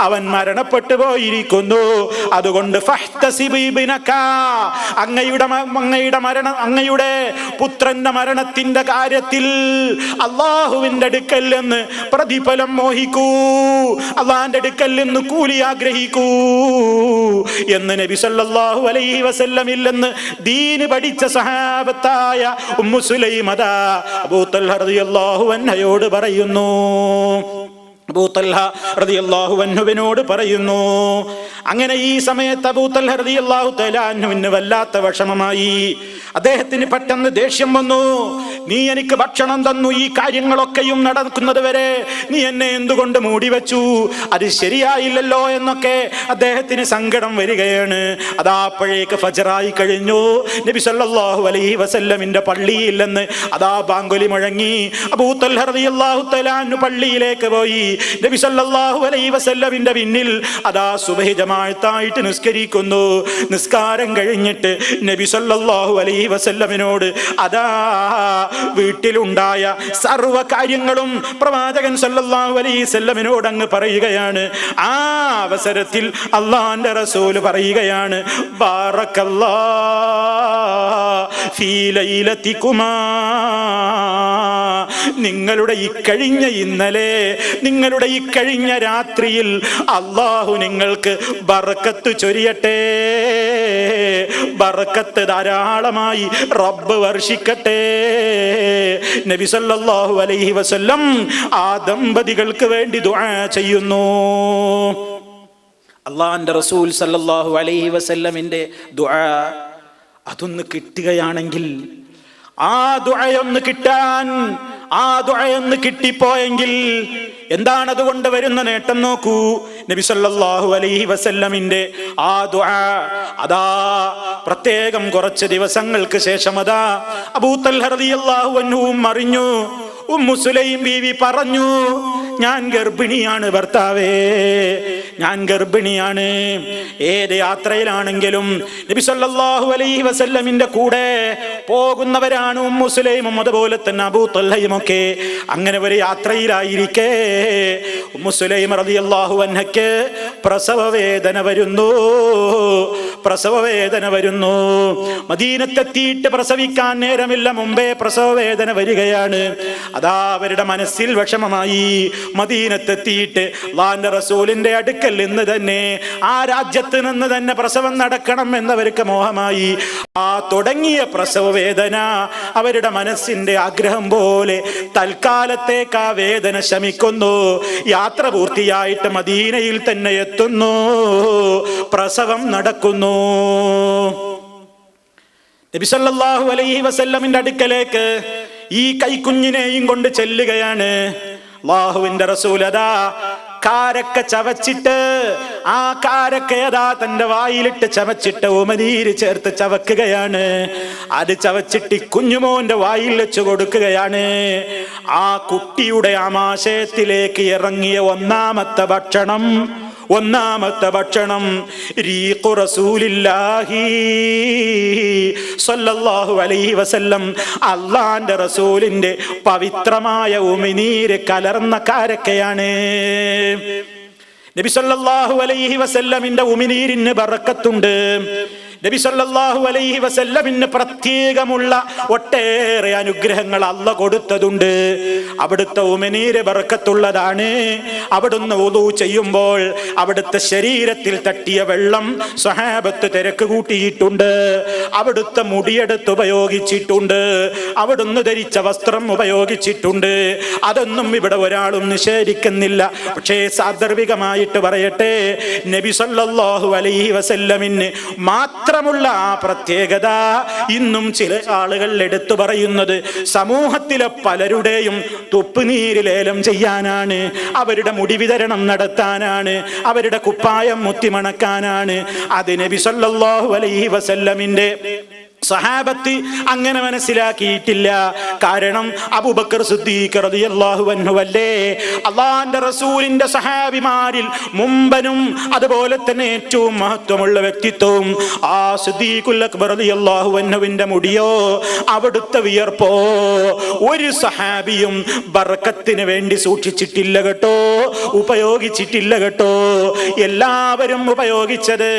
അവൻ മരണപ്പെട്ടു പോയിരിക്കുന്നു. അതുകൊണ്ട് അങ്ങയുടെ പുത്രന്റെ മരണത്തിന്റെ കാര്യത്തിൽ അല്ലാഹുവിന്റെ അടുക്കൽ നിന്ന് പ്രതിഫലം മോഹിക്കൂ, അള്ളാന്റെ അടുക്കൽ നിന്ന് കൂലി ആഗ്രഹിക്കൂ എന്ന് നബി സല്ലല്ലാഹു അലൈഹി വസല്ലമിൽ നിന്ന് ദീന് പഠിച്ച സഹാബത്തായ ഉമ്മു സുലൈം അബൂ തൽഹ റളിയല്ലാഹു അൻഹയോട് പറയുന്നു. അബൂ തൽഹ റളിയല്ലാഹു അൻഹുവിനോട് പറയുന്നു. അങ്ങനെ ഈ സമയത്ത് അബൂ തൽഹ റളിയല്ലാഹു തആല അൻഹുവിന് വല്ലാത്ത വിഷമമായി. അദ്ദേഹത്തിന് പെട്ടെന്ന് ദേഷ്യം വന്നു. നീ എനിക്ക് ഭക്ഷണം തന്നു, ഈ കാര്യങ്ങളൊക്കെയും നടക്കുന്നത് വരെ നീ എന്നെ എന്തുകൊണ്ട് മൂടി വെച്ചു? അത് ശരിയായില്ലല്ലോ എന്നൊക്കെ അദ്ദേഹത്തിന് സങ്കടം വരികയാണ്. അപ്പോഴേക്ക് ഫജ്റായി കഴിഞ്ഞു. നബി സല്ലല്ലാഹു അലൈഹി വസല്ലമിന്റെ പള്ളിയിൽ നിന്ന് ബാങ്കുലി മുഴങ്ങി. അബൂ തൽഹ റളിയല്ലാഹു തആല അൻഹു പള്ളിയിലേക്ക് പോയി. നബി സല്ലല്ലാഹു അലൈഹി വസല്ലമിന്റെ പിന്നിൽ സുബ്ഹി ജമാഅത്തായിട്ട് നിസ്കരിക്കുന്നു. നിസ്കാരം കഴിഞ്ഞിട്ട് നബി സല്ലല്ലാഹു അലൈഹി വസല്ലമിനോട് വീട്ടിലുണ്ടായ സർവ്വ കാര്യങ്ങളും പ്രവാചകൻ സല്ലല്ലാഹു അലൈഹി വസല്ലമിനോട് അങ്ങ് പറയുകയാണ്. ആ അവസരത്തിൽ അല്ലാഹുവിന്റെ റസൂൽ പറയുകയാണ്, ബാറക്കല്ലാഹു ഫീ ലൈലതികുമാ, നിങ്ങളുടെ ഈ കഴിഞ്ഞ ഇന്നലെ, നിങ്ങളുടെ ഈ കഴിഞ്ഞ രാത്രിയിൽ അല്ലാഹു നിങ്ങൾക്ക് ബർക്കത്ത് ചൊരിയട്ടെ, ബർക്കത്ത് ധാരാളമായി റബ്ബ് വർഷിക്കട്ടെ. നബി സല്ലല്ലാഹു അലൈഹി വസല്ലം ആ ദമ്പതികൾക്ക് വേണ്ടി ദുആ ചെയ്യുന്നു. അള്ളാഹുവിന്റെ റസൂൽ സല്ലല്ലാഹു അലൈഹി വസല്ലമിന്റെ ദുആ അതൊന്ന് കിട്ടുകയാണെങ്കിൽ, ആ ദുആയൊന്ന് കിട്ടാൻ, ആ ദുആയൊന്ന് കിട്ടിപ്പോയെങ്കിൽ എന്താണ് അതുകൊണ്ട് വരുന്ന നേട്ടം നോക്കൂ. നബി സല്ലല്ലാഹു അലൈഹി വസല്ലമിന്റെ ആ ദുആ അതാ പ്രത്യേകം കുറച്ച് ദിവസങ്ങൾക്ക് ശേഷം അതാ അബൂ തൽഹ റളിയല്ലാഹു അൻഹുവും അറിഞ്ഞു. ഉമ്മു സുലൈം ബീവി പറഞ്ഞു, ഞാൻ ഗർഭിണിയാണ് ഭർത്താവേ, ഞാൻ ഗർഭിണിയാണ്. ഏത് യാത്രയിലാണെങ്കിലും നബി സല്ലല്ലാഹു അലൈഹി വസല്ലമിന്റെ കൂടെ പോകുന്നവരാണ് ഉമ്മു സുലൈമും അതുപോലെ തന്നെ അബൂ തൽഹയും ഒക്കെ. അങ്ങനെ ഒരു യാത്രയിലായിരിക്കെ ഉമ്മു സുലൈം റളിയല്ലാഹു അൻഹയ്ക്ക് പ്രസവ വേദന വരുന്നു. പ്രസവ വേദന വരുന്നു. മദീനത്തെത്തിയിട്ട് പ്രസവിക്കാൻ നേരമില്ല, മുമ്പേ പ്രസവ വേദന വരികയാണ്. അതാ അവരുടെ മനസ്സിൽ വിഷമമായി. മദീനത്തെത്തിയിട്ട് അല്ലാഹുവിന്റെ റസൂലിന്റെ അടുക്കൽ നിന്ന് തന്നെ, ആ രാജ്യത്ത് നിന്ന് തന്നെ പ്രസവം നടക്കണം എന്നവർക്ക് മോഹമായി. ആ തുടങ്ങിയ പ്രസവ വേദന അവരുടെ മനസ്സിന്റെ ആഗ്രഹം പോലെ തൽക്കാലത്തേക്ക് ആ വേദന ശമിക്കുന്നു. യാത്ര പൂർത്തിയായിട്ട് മദീനയിൽ തന്നെ എത്തുന്നു. പ്രസവം നടക്കുന്നു. നബി സല്ലല്ലാഹു അലൈഹി വസല്ലമിന്റെ അടുക്കലേക്ക് ഈ കൈക്കുഞ്ഞിനെയും കൊണ്ട് ചെല്ലുകയാണ്. അല്ലാഹുവിന്റെ റസൂൽ അതാ കാരക്ക ചവച്ചിട്ട്, ആ കാരക്കയതാ തന്റെ വായിലിട്ട് ചവച്ചിട്ട് ഉമനീര് ചേർത്ത് ചവക്കുകയാണ്. അത് ചവച്ചിട്ട് കുഞ്ഞുമോന്റെ വായിൽ വെച്ച് കൊടുക്കുകയാണ്. ആ കുട്ടിയുടെ ആമാശയത്തിലേക്ക് ഇറങ്ങിയ ഒന്നാമത്തെ ഭക്ഷണം റീഖു റസൂലില്ലാഹി സ്വല്ലല്ലാഹു അലൈഹി വസല്ലം, അല്ലാഹുവിന്റെ റസൂലിന്റെ പവിത്രമായ ഉമിനീര് കലർന്ന കാരക്കയാണ്. നബി സല്ലല്ലാഹു അലൈഹി വസല്ലമിന്റെ ഉമിനീരിന് ബറക്കത്തുണ്ട്. നബി സല്ലല്ലാഹു അലൈഹി വസല്ലമിന് പ്രത്യേകമുള്ള ഒട്ടേറെ അനുഗ്രഹങ്ങൾ അല്ലാഹ് കൊടുത്തതുണ്ട്. അവിടുത്തെ ഉമിനീര് ബറക്കത്തുള്ളതാണ്. അവിടുന്ന് വുളൂ ചെയ്യുമ്പോൾ അവിടുത്തെ ശരീരത്തിൽ തട്ടിയ വെള്ളം സ്വഹാബത്ത് തിരക്ക് കൂട്ടിയിട്ടുണ്ട്. അവിടുത്തെ മുടിയെടുത്ത് ഉപയോഗിച്ചിട്ടുണ്ട്. അവിടുന്ന് ധരിച്ച വസ്ത്രം ഉപയോഗിച്ചിട്ടുണ്ട്. അതൊന്നും ഇവിടെ ഒരാളും നിഷേധിക്കുന്നില്ല. പക്ഷേ സാന്ദർഭികമായിട്ട് പറയട്ടെ, നബി സല്ലല്ലാഹു അലൈഹി വസല്ലമിന് മാത്രമുള്ള ആ പ്രത്യേകത ഇന്നും ചില ആളുകൾ എടുത്തു പറയുന്നത് സമൂഹത്തിലെ പലരുടെയും തുപ്പുനീര് ലേലം ചെയ്യാനാണ്, അവരുടെ മുടി വിതരണം നടത്താനാണ്, അവരുടെ കുപ്പായം മുത്തിമണക്കാനാണ്. അത് നബി സല്ലല്ലാഹു അലൈഹി വസല്ലമിന്റെ സഹാബത്ത് അങ്ങനെ മനസ്സിലാക്കിയിട്ടില്ല. കാരണം അബൂബക്കർ സിദ്ദീഖ് റളിയല്ലാഹു അൻഹു അല്ലേ അല്ലാഹുവിന്റെ റസൂലിന്റെ സഹാബിമാരിൽ മുമ്പനും അതുപോലെ തന്നെ ഏറ്റവും മഹത്വമുള്ള വ്യക്തിത്വവും ആ സിദ്ദീഖുൽ അക്ബർ റളിയല്ലാഹു അൻഹുവിന്റെ മുടിയോ അവിടുത്തെ വിയർപ്പോ ഒരു സഹാബിയും ബർക്കത്തിന് വേണ്ടി സൂക്ഷിച്ചിട്ടില്ല കേട്ടോ, ഉപയോഗിച്ചിട്ടില്ല കേട്ടോ. എല്ലാവരും ഉപയോഗിച്ചത്,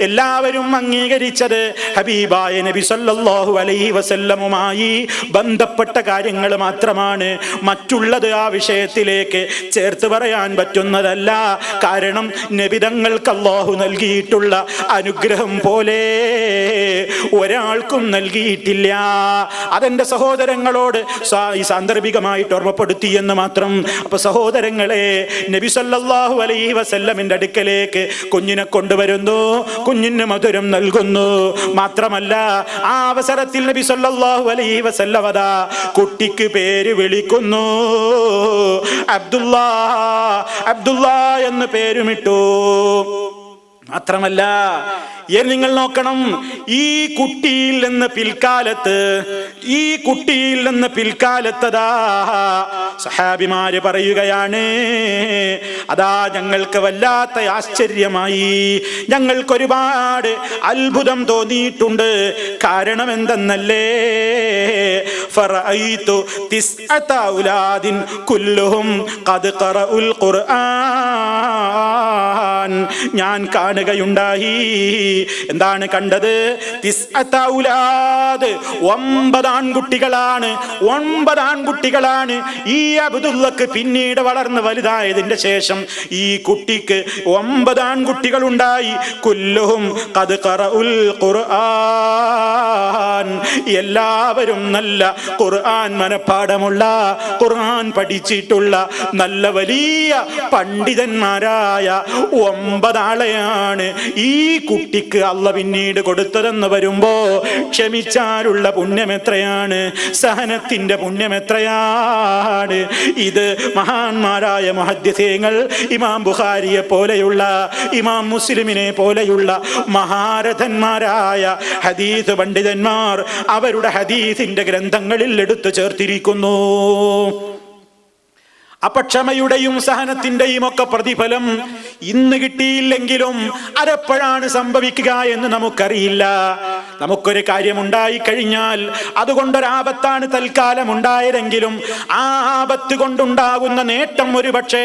എല്ലാവരും അംഗീകരിച്ചത് ഹബീബായ നബി സല്ലല്ലാഹു അലൈഹി വസല്ലമുമായി ബന്ധപ്പെട്ട കാര്യങ്ങൾ മാത്രമാണ്. മറ്റുള്ളത് ആ വിഷയത്തിലേക്ക് ചേർത്ത് പറയാൻ പറ്റുന്നതല്ല. കാരണം നബിതങ്ങൾക്ക് അല്ലാഹു നൽകിയിട്ടുള്ള അനുഗ്രഹം പോലെ ഒരാൾക്കും നൽകിയിട്ടില്ല. അതെന്റെ സഹോദരങ്ങളോട് ഈ സാന്ദർഭികമായിട്ട് ഓർമ്മപ്പെടുത്തി എന്ന് മാത്രം. അപ്പൊ സഹോദരങ്ങളെ, നബി സല്ലല്ലാഹു അലൈഹി വസല്ലമിന്റെ അടുക്കലേക്ക് കുഞ്ഞിനെ കൊണ്ടുവരുന്നു, കുഞ്ഞിന് മധുരം നൽകുന്നു. മാത്രമല്ല ആ അവസരത്തിൽ നബി സല്ലല്ലാഹു അലൈഹി വസല്ലം അതാ കുട്ടിക്ക് പേര് വിളിക്കുന്നു. അബ്ദുല്ലാ എന്ന് പേരുമിട്ടു. മാത്രമല്ല നിങ്ങൾ നോക്കണം, ഈ കുട്ടിയിൽ നിന്ന് പിൽക്കാലത്തതാ സഹാബിമാര് പറയുകയാണ്, അതാ ഞങ്ങൾക്ക് വല്ലാത്ത ആശ്ചര്യമായി, ഞങ്ങൾക്കൊരുപാട് അത്ഭുതം തോന്നിയിട്ടുണ്ട്. കാരണം എന്തെന്നല്ലേ, ഫറഅയ്തു തിസ്അത ഔലാദിൻ കുല്ലുഹും ഖദ് ഖറഉൽ ഖുർആൻ ഞാൻ കാണുകയുണ്ടായി. എന്താണ് കണ്ടത്? 9 ഔലാദ്, 9 ആൺകുട്ടികളാണ്. 9 ആൺകുട്ടികളാണ്. ഈ അബ്ദുള്ളക്ക് പിന്നീട് വളർന്ന് വലുതായതിന്റെ ശേഷം ഈ കുട്ടിക്ക് 9 ആൺകുട്ടികൾ ഉണ്ടായി. കുല്ലുഹും ഖദ് ഖറഉൽ ഖുർആൻ, എല്ലാവരും നല്ല ഖുർആൻ മനപ്പാഠമുള്ള, ഖുർആൻ പഠിച്ചിട്ടുള്ള നല്ല വലിയ പണ്ഡിതന്മാരായ 9 ആളെയാണ് ഈ കുട്ടിക്ക് അള്ളാഹ് പിന്നീട് കൊടുത്തതെന്ന് വരുമ്പോ ക്ഷമിച്ചാലുള്ള പുണ്യം എത്രയാണ്, സഹനത്തിന്റെ പുണ്യം എത്രയാണ്. ഇത് മഹാന്മാരായ മുഹദ്ദിസീങ്ങൾ, ഇമാം ബുഖാരിയെ പോലെയുള്ള, ഇമാം മുസ്ലിമിനെ പോലെയുള്ള മഹാരഥന്മാരായ ഹദീസ് പണ്ഡിതന്മാർ അവരുടെ ഹദീസിന്റെ ഗ്രന്ഥങ്ങളിൽ എടുത്തു ചേർത്തിരിക്കുന്നു. അപ്പൊ ക്ഷമയുടെയും സഹനത്തിന്റെയും ഒക്കെ പ്രതിഫലം ഇന്ന് കിട്ടിയില്ലെങ്കിലും അതെപ്പോഴാണ് സംഭവിക്കുക എന്ന് നമുക്കറിയില്ല. നമുക്കൊരു കാര്യമുണ്ടായി കഴിഞ്ഞാൽ അതുകൊണ്ടൊരാപത്താണ് തൽക്കാലം ഉണ്ടായതെങ്കിലും ആ ആപത്ത് കൊണ്ടുണ്ടാകുന്ന നേട്ടം ഒരു പക്ഷേ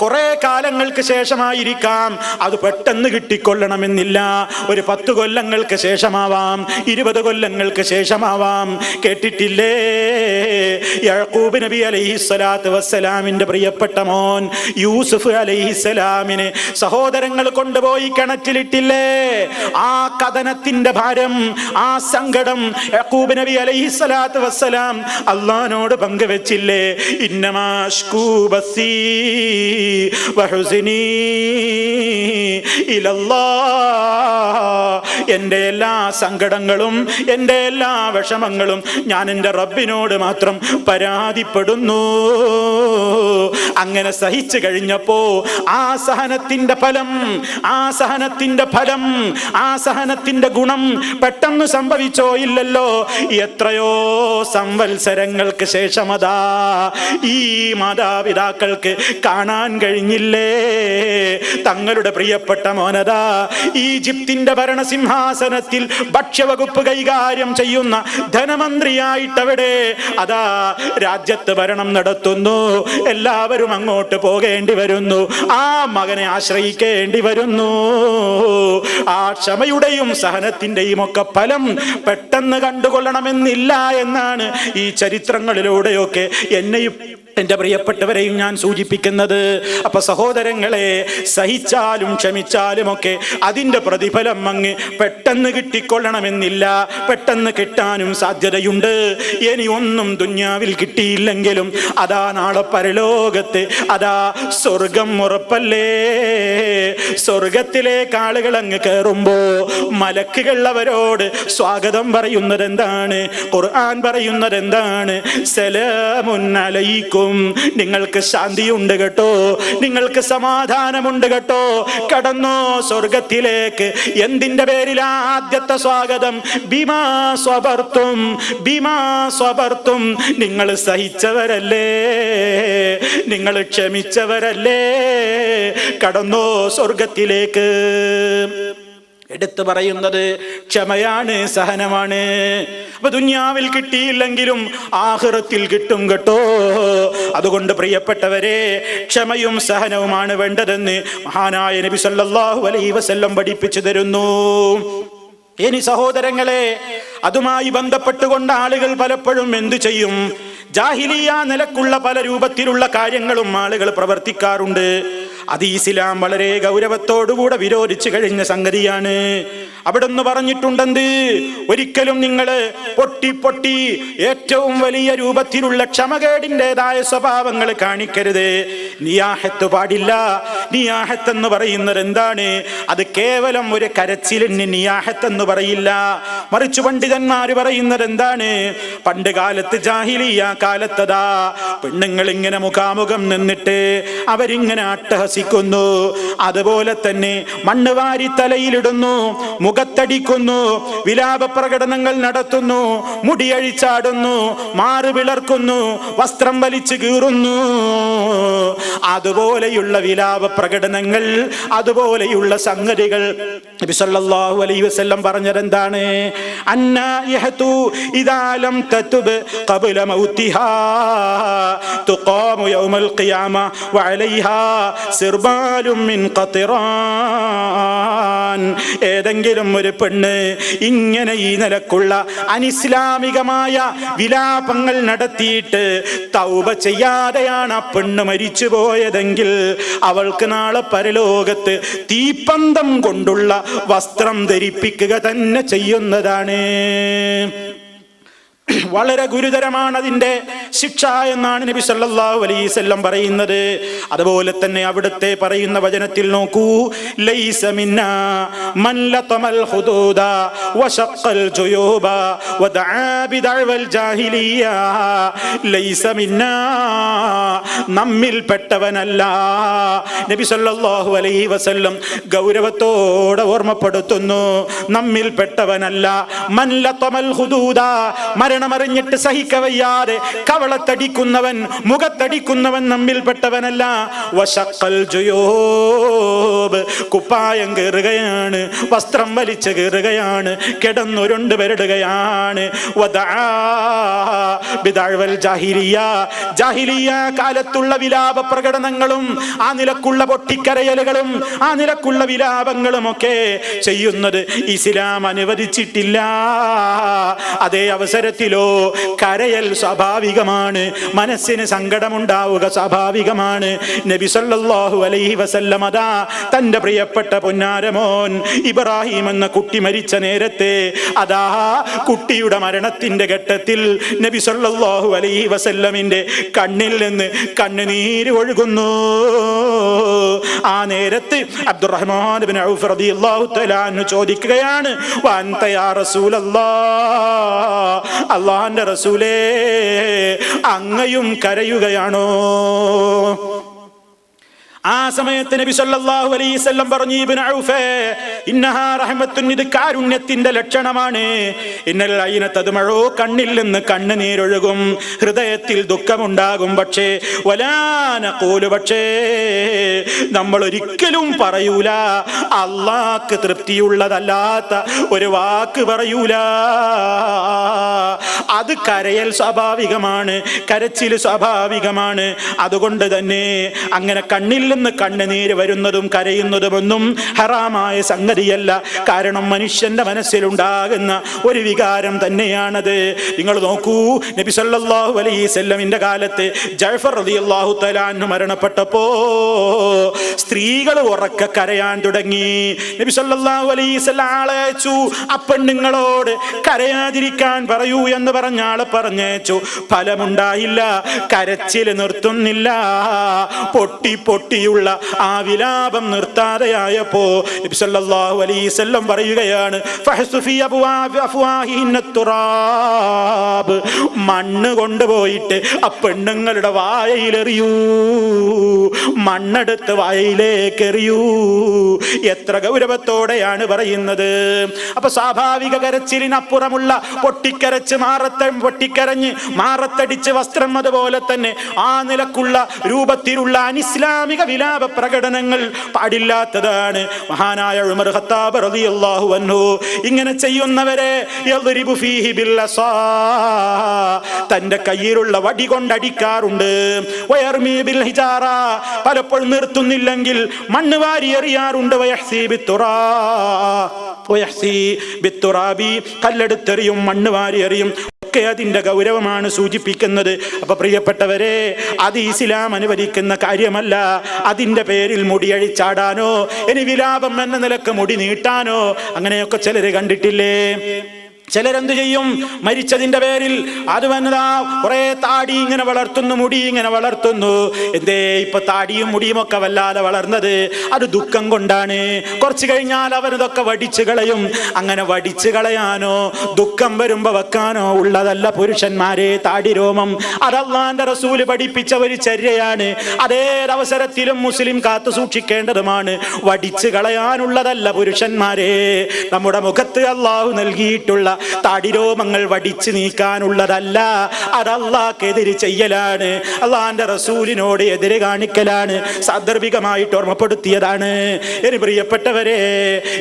കുറെ കാലങ്ങൾക്ക് ശേഷമായിരിക്കാം. അത് പെട്ടെന്ന് കിട്ടിക്കൊള്ളണമെന്നില്ല. ഒരു 10 കൊല്ലങ്ങൾക്ക് ശേഷമാവാം, 20 കൊല്ലങ്ങൾക്ക് ശേഷമാവാം. കേട്ടിട്ടില്ലേ, യാക്കൂബ് നബി അലൈഹിസ്സലാത്തു വസ്സലാമിന്റെ പ്രിയപ്പെട്ട മോൻ യൂസുഫ് അലൈഹിസ്സലാമിനെ സഹോദരങ്ങൾ കൊണ്ടുപോയി കിണറ്റിലിട്ടില്ലേ? ആ കഥനത്തിന്റെ ഭാരം, ആ സങ്കടം യാക്കൂബ് നബി അലൈഹിസ്സലാത്തു വസ്സലാം അല്ലാഹുവോട് പങ്കുവെച്ചില്ലേ? ഇന്നമാ അശ്കൂ ബസീ വഹുസ്നി ഇലല്ലാഹ്, എൻ്റെ എല്ലാ സങ്കടങ്ങളും എൻ്റെ എല്ലാ വിഷമങ്ങളും ഞാൻ എൻ്റെ റബ്ബിനോട് മാത്രം പരാതിപ്പെടുന്നു. അങ്ങനെ സഹിച്ചു കഴിഞ്ഞപ്പോ ആ സഹനത്തിന്റെ ഫലം, ആ സഹനത്തിന്റെ ഫലം, ആ സഹനത്തിന്റെ ഗുണം പെട്ടെന്ന് സംഭവിച്ചോ? ഇല്ലല്ലോ. എത്രയോ സംവത്സരങ്ങൾക്ക് ശേഷമതാ ഈ മാതാപിതാക്കൾക്ക് കാണാൻ കഴിഞ്ഞില്ലേ തങ്ങളുടെ പ്രിയപ്പെട്ട മോനതാ ഈജിപ്തിന്റെ ഭരണസിംഹാസനത്തിൽ ഭക്ഷ്യവകുപ്പ് കൈകാര്യം ചെയ്യുന്ന ധനമന്ത്രിയായിട്ടവിടെ അതാ രാജ്യത്ത് ഭരണം നടത്തുന്നു. എല്ലാവരും അങ്ങോട്ട് പോകേണ്ടി വരുന്നു. ആ മകനെ ആശ്രയിക്കേണ്ടി വരുന്നു. ആ ക്ഷമയുടെയും സഹനത്തിന്റെയും ഒക്കെ ഫലം പെട്ടെന്ന് കണ്ടുകൊള്ളണമെന്നില്ല എന്നാണ് ഈ ചരിത്രങ്ങളിലൂടെയൊക്കെ എന്നെയും എൻ്റെ പ്രിയപ്പെട്ടവരെയും ഞാൻ സൂചിപ്പിക്കുന്നത്. അപ്പൊ സഹോദരങ്ങളെ, സഹിച്ചാലും ക്ഷമിച്ചാലും ഒക്കെ അതിൻ്റെ പ്രതിഫലം അങ്ങ് പെട്ടെന്ന് കിട്ടിക്കൊള്ളണമെന്നില്ല. പെട്ടെന്ന് കിട്ടാനും സാധ്യതയുണ്ട്. ഇനി ഒന്നും ദുന്യാവിൽ കിട്ടിയില്ലെങ്കിലും അതാ നാളെ പരലോകത്ത് അതാ സ്വർഗം ഉറപ്പല്ലേ. സ്വർഗത്തിലേക്ക് ആളുകൾ അങ്ങ് കയറുമ്പോ മലക്കുകൾ അവരോട് സ്വാഗതം പറയുന്നത് എന്താണ്? ഖുർആൻ പറയുന്നത് എന്താണ്? സലാമുൻ അലൈക്കും, നിങ്ങൾക്ക് ശാന്തിയുണ്ട് കേട്ടോ, നിങ്ങൾക്ക് സമാധാനമുണ്ട് കേട്ടോ, കടന്നോ സ്വർഗത്തിലേക്ക്. എന്തിന്റെ പേരിലാ ആദ്യത്തെ സ്വാഗതം? ബിമാ സ്വബർത്തും, ബിമാ സ്വബർത്തും, നിങ്ങൾ സഹിച്ചവരല്ലേ, നിങ്ങൾ ക്ഷമിച്ചവരല്ലേ, കടന്നോ സ്വർഗത്തിലേക്ക്. എടുത്തു പറയുന്നത് ക്ഷമയാണ്, സഹനമാണ്. അപ്പൊ ദുന്യാവിൽ കിട്ടിയില്ലെങ്കിലും ആഖിറത്തിൽ കിട്ടും കേട്ടോ. അതുകൊണ്ട് പ്രിയപ്പെട്ടവരെ, ക്ഷമയും സഹനവുമാണ് വേണ്ടതെന്ന് മഹാനായ നബി സല്ലല്ലാഹു അലൈഹി വസല്ലം പഠിപ്പിച്ചു തരുന്നു. ഇനി സഹോദരങ്ങളെ, അതുമായി ബന്ധപ്പെട്ടുകൊണ്ട് ആളുകൾ പലപ്പോഴും എന്തു ചെയ്യും? ജാഹിലിയ നിലക്കുള്ള പല രൂപത്തിലുള്ള കാര്യങ്ങളും ആളുകൾ പ്രവർത്തിക്കാറുണ്ട്. അത് ഇസ്ലാം വളരെ ഗൗരവത്തോടുകൂടെ വിരോധിച്ചു കഴിഞ്ഞ സംഗതിയാണ്. അവിടെ ഒന്ന് പറഞ്ഞിട്ടുണ്ടെന്ത്? ഒരിക്കലും നിങ്ങൾ പൊട്ടി ഏറ്റവും വലിയ രൂപത്തിലുള്ള ക്ഷമകേടിൻ്റെതായ സ്വഭാവങ്ങൾ കാണിക്കരുത്. നിയാഹത്ത് പാടില്ല. നിയാഹത്ത് എന്ന് പറയുന്നത് എന്താണ്? അത് കേവലം ഒരു കരച്ചിലിന് നിയാഹത്ത് എന്ന് പറയില്ല. മറിച്ച് പണ്ഡിതന്മാര് പറയുന്നത് എന്താണ്? പണ്ട് കാലത്ത് ജാഹിലിയ കാലത്തതാ പെണ്ണുങ്ങൾ ഇങ്ങനെ മുഖാമുഖം നിന്നിട്ട് അവരിങ്ങനെ അട്ടഹസിക്കുന്നു. അതുപോലെ തന്നെ മണ്ണ് വാരി തലയിലിടുന്നു. മുഖത്തടിക്കുന്നു, വിലാപ പ്രകടനങ്ങൾ നടത്തുന്നു, മുടിയഴിച്ചാടുന്നു, മാറ് വിളർക്കുന്നു, വസ്ത്രം വലിച്ചു കീറുന്നു. അതുപോലെയുള്ള വിലാപ പ്രകടനങ്ങൾ, അതുപോലെയുള്ള സംഗതികൾ നബി സല്ലല്ലാഹു അലൈഹി വസല്ലം പറഞ്ഞതെന്താണ്? അന്നായിഹതു ഇദാ ലം തതുബ് ഖബ്ല മൗതിഹാ തുഖാമു യൗമൽ ഖിയാമ വഅലൈഹാ സിർബാലും മിൻ ഖത്റാൻ. ഏതെങ്കിലും ഒരു പെണ്ണ് ഇങ്ങനെ ഈ നിലക്കുള്ള അനിസ്ലാമികമായ വിലാപങ്ങൾ നടത്തിയിട്ട് തൗബ ചെയ്യാതെയാണ് ആ പെണ്ണ് മരിച്ചു പോയതെങ്കിൽ അവൾക്ക് നാളെ പരലോകത്ത് തീപ്പന്തം കൊണ്ടുള്ള വസ്ത്രം ധരിപ്പിക്കുക തന്നെ ചെയ്യുന്നതാണ്. വളരെ ഗുരുതരമാണ് അതിന്റെ ശിക്ഷ എന്നാണ് നബി സല്ലല്ലാഹു അലൈഹി വസല്ലം പറയുന്നത്. അതുപോലെ തന്നെ അവിടുത്തെ പറയുന്ന വചനത്തിൽ നോക്കൂ, ലൈസ മിന്നാ മൻ ലതമൽ ഹുദൂദ വശഖൽ ജുയൂബ വദആ ബിദഅവൽ ജാഹിലിയ്യ. ലൈസ മിന്നാ, നമ്മിൽ പെട്ടവനല്ല. നബി സല്ലല്ലാഹു അലൈഹി വസല്ലം ഗൗരവത്തോടെ ഓർമ്മപ്പെടുത്തുന്നു, നമ്മിൽ പെട്ടവനല്ല. മൻ ലതമൽ ഹുദൂദ, മരണമറിഞ്ഞിട്ട് സഹിക്കവയ്യാതെ കവളത്തടിക്കുന്നവൻ, മുഖത്തടിക്കുന്നവൻ നമ്മിൽപ്പെട്ടവനല്ല. വശഖൽ ജുയൂബ്, കുപ്പായം കീറുകയാണ്, വസ്ത്രം വലിച്ചു കീറുകയാണ്, കിടന്നുരുണ്ട് വരടുകയാണ്. വദആ ബിദഅവൽ ജാഹിലിയ്യ, ജാഹിലിയ്യ കാലത്തുള്ള വിലാപ പ്രകടനങ്ങളും ആ നിലക്കുള്ള പൊട്ടിക്കരയലുകളും ആ നിലക്കുള്ള വിലാപങ്ങളും ഒക്കെ ചെയ്യുന്നത് ഇസ്ലാം അനുവദിച്ചിട്ടില്ല. അതേ അവസരത്തിലോ കരയൽ സ്വാഭാവികമാണ്, മനസ്സിന് സങ്കടമുണ്ടാവുക സ്വാഭാവികമാണ്. നബി സല്ലല്ലാഹു അലൈഹി വസല്ലം അതാ തന്റെ പ്രിയപ്പെട്ട പൊന്നാരമോൻ ഇബ്രാഹിം എന്ന കുട്ടി മരിച്ച നേരത്തെ അതാ കുട്ടിയുടെ മരണത്തിന്റെ ഘട്ടത്തിൽ നബി സല്ലല്ലാഹു അലൈഹി വസല്ലമിന്റെ കണ്ണിൽ നിന്ന് കണ്ണുനീര് ഒഴുകുന്നു. ആ നേരത്ത് അബ്ദുറഹ്മാൻ ഇബ്നു ഔഫ് റളിയല്ലാഹു തആല അൻഹു ചോദിക്കുകയാണ്, വഅൻത യാ റസൂലല്ലാഹ്, അല്ലാഹുവിന്റെ റസൂലേ, അങ്ങയും കരയുകയാണോ? ആ സമയത്ത് നബി സല്ലല്ലാഹു അലൈഹി വസല്ലം പറഞ്ഞു, ഇബ്നു ഔഫേ, ഇന്നഹാ റഹ്മത്തുൻ, ഇത് കാരുണ്യത്തിന്റെ ലക്ഷണമാണ്. ഇന്നൽ ഐന തദ്മഉ, കണ്ണിൽ നിന്ന് കണ്ണുനീരൊഴുകും, ഹൃദയത്തിൽ ദുഃഖമുണ്ടാകും. പക്ഷേ വലാ നഖൂലു, പക്ഷേ നമ്മൾ ഒരിക്കലും പറയൂല, അല്ലാഹ്ക്ക് തൃപ്തിയുള്ളതല്ലാത്ത ഒരു വാക്ക് പറയൂല. അത് കരയൽ സ്വാഭാവികമാണ്, കരച്ചിൽ സ്വാഭാവികമാണ്. അതുകൊണ്ട് തന്നെ അങ്ങനെ കണ്ണിൽ നിന്ന് കണ്ണുനീര് വരുന്നതും കരയുന്നതുമൊന്നും ഹറാമായ സംഗതിയല്ല. കാരണം മനുഷ്യന്റെ മനസ്സിലുണ്ടാകുന്ന ഒരു വികാരം തന്നെയാണത്. നിങ്ങൾ നോക്കൂ, നബി സല്ലല്ലാഹു അലൈഹി വസല്ലമിന്റെ കാലത്ത് ജഅഫർ റളിയല്ലാഹു തആല അൻഹു മരണപ്പെട്ടപ്പോ സ്ത്രീകൾ ഉറക്കെ കരയാൻ തുടങ്ങി. നബി സല്ലല്ലാഹു അലൈഹി വസല്ലം ആളെ അയച്ചു, അപ്പെണ്ണുങ്ങളോട് കരയാതിരിക്കാൻ പറയൂ എന്ന് പറഞ്ഞ ആളെ പറഞ്ഞയച്ചു. ഫലമുണ്ടായില്ല, കരച്ചിൽ നിർത്തുന്നില്ല. പൊട്ടി പൊട്ടിയുള്ള ആ വിലാപം നിർത്താതെയായപ്പോ നബി സല്ലല്ലാഹു അലൈഹി വസല്ലം പറയുകയാണ്, ഫഹ്സുഫി അഫ്വാഹിഹിന്ന തുറാബ്, മണ്ണ് കൊണ്ടുപോയിട്ട് ആ പെണ്ണുങ്ങളുടെ വായയിലെറിയൂ, മണ്ണെടുത്ത് വായയിലേക്ക് എറിയൂ. എത്ര ഗൗരവത്തോടെയാണ് പറയുന്നത്. അപ്പൊ സ്വാഭാവിക കരച്ചിലിനപ്പുറമുള്ള പൊട്ടിക്കരഞ്ഞ് മാറത്തടിച്ച് വസ്ത്രം, അതുപോലെ തന്നെ ആ നിലക്കുള്ള രൂപത്തിലുള്ള അനിസ്ലാമിക വിലാപ പ്രകടനങ്ങൾ പാടില്ലാത്തതാണ്. മഹാനായ ഉമർ ഖത്താബ് റളിയല്ലാഹു അൻഹു ഇങ്ങനെ ചെയ്യുന്നവരെ യദ്രിബു ഫീഹി ബില്ലസാ, തന്റെ കയ്യിലുള്ള വടി കൊണ്ടടിക്കാറുണ്ട്. വയർമി ബിൽ ഹിജാറ, പലപ്പോഴും നിർത്തുന്നില്ലെങ്കിൽ മണ്ണ് വാരി എറിയാറുണ്ട്. വയഹ്സി ബിത്തുറാബി, കല്ലെടുത്തെറിയും, മണ്ണ് വാരി എറിയും. ഒക്കെ അതിന്റെ ഗൗരവമാണ് സൂചിപ്പിക്കുന്നത്. അപ്പൊ പ്രിയപ്പെട്ടവരെ, അത് ഇസ്ലാം അനുവദിക്കുന്ന കാര്യമല്ല. അതിന്റെ പേരിൽ മുടിയഴിച്ചാടാനോ ഇനി വിലാപം എന്ന നിലക്ക് മുടി നീട്ടാനോ അങ്ങനെയൊക്കെ ചിലര് കണ്ടിട്ടില്ലേ? ചിലരെന്ത് ചെയ്യും? മരിച്ചതിന്റെ പേരിൽ അത് വന്നതാ കുറെ താടി ഇങ്ങനെ വളർത്തുന്നു, മുടി ഇങ്ങനെ വളർത്തുന്നു. എന്തേ ഇപ്പൊ താടിയും മുടിയും ഒക്കെ വല്ലാതെ വളർന്നത്? അത് ദുഃഖം കൊണ്ടാണ്. കുറച്ചു കഴിഞ്ഞാൽ അവരിതൊക്കെ വടിച്ചു കളയും. അങ്ങനെ വടിച്ചു കളയാനോ ദുഃഖം വരുമ്പോ വെക്കാനോ ഉള്ളതല്ല പുരുഷന്മാരെ താടി രോമം. അത് അല്ലാഹുവിന്റെ റസൂല് പഠിപ്പിച്ച ഒരു ചര്യയാണ്. അതേതവസരത്തിലും മുസ്ലിം കാത്തു സൂക്ഷിക്കേണ്ടതുമാണ്. വടിച്ചു കളയാനുള്ളതല്ല പുരുഷന്മാരെ. നമ്മുടെ മുഖത്ത് അല്ലാഹു നൽകിയിട്ടുള്ള താടിരോമങ്ങൾ വടിച്ചു നീക്കാനുള്ളതല്ല. അത് അല്ലാഹ്ക്കെതിരെ ചെയ്യലാണ്, അല്ലാഹുവിന്റെ റസൂലിനോട് എതിരെ കാണിക്കലാണ്. സാന്ദർഭികമായിട്ട് ഓർമ്മപ്പെടുത്തിയതാണ്. എന്റെ പ്രിയപ്പെട്ടവരെ,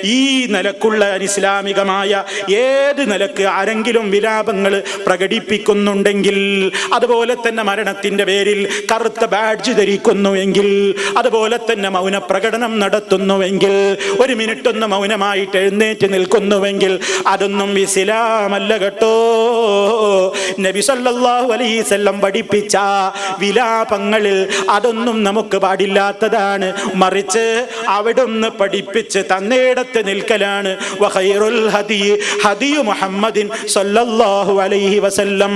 ഈ നിലക്കുള്ള അനിസ്ലാമികമായ ഏത് നിലക്ക് ആരെങ്കിലും വിലാപങ്ങൾ പ്രകടിപ്പിക്കുന്നുണ്ടെങ്കിൽ, അതുപോലെ തന്നെ മരണത്തിന്റെ പേരിൽ കറുത്ത ബാഡ്ജ് ധരിക്കുന്നുവെങ്കിൽ, അതുപോലെ തന്നെ മൗന പ്രകടനം നടത്തുന്നുവെങ്കിൽ, ഒരു മിനിറ്റ് ഒന്ന് മൗനമായിട്ട് എഴുന്നേറ്റ് നിൽക്കുന്നുവെങ്കിൽ, അതൊന്നും ഇസ്ലാമല്ല കേട്ടോ. നബി സല്ലല്ലാഹു അലൈഹി വസല്ലം പഠിപ്പിച്ച വിലാപങ്ങളിൽ അതൊന്നും നമുക്ക് പാടില്ലാത്തതാണ്. മറിച്ച് അവിടുന്ന് പഠിപ്പിച്ച് തന്നേടത്ത് നിൽക്കലാണ്. വഖൈറുൽ ഹദി ഹദി മുഹമ്മദിൻ സല്ലല്ലാഹു അലൈഹി വസല്ലം.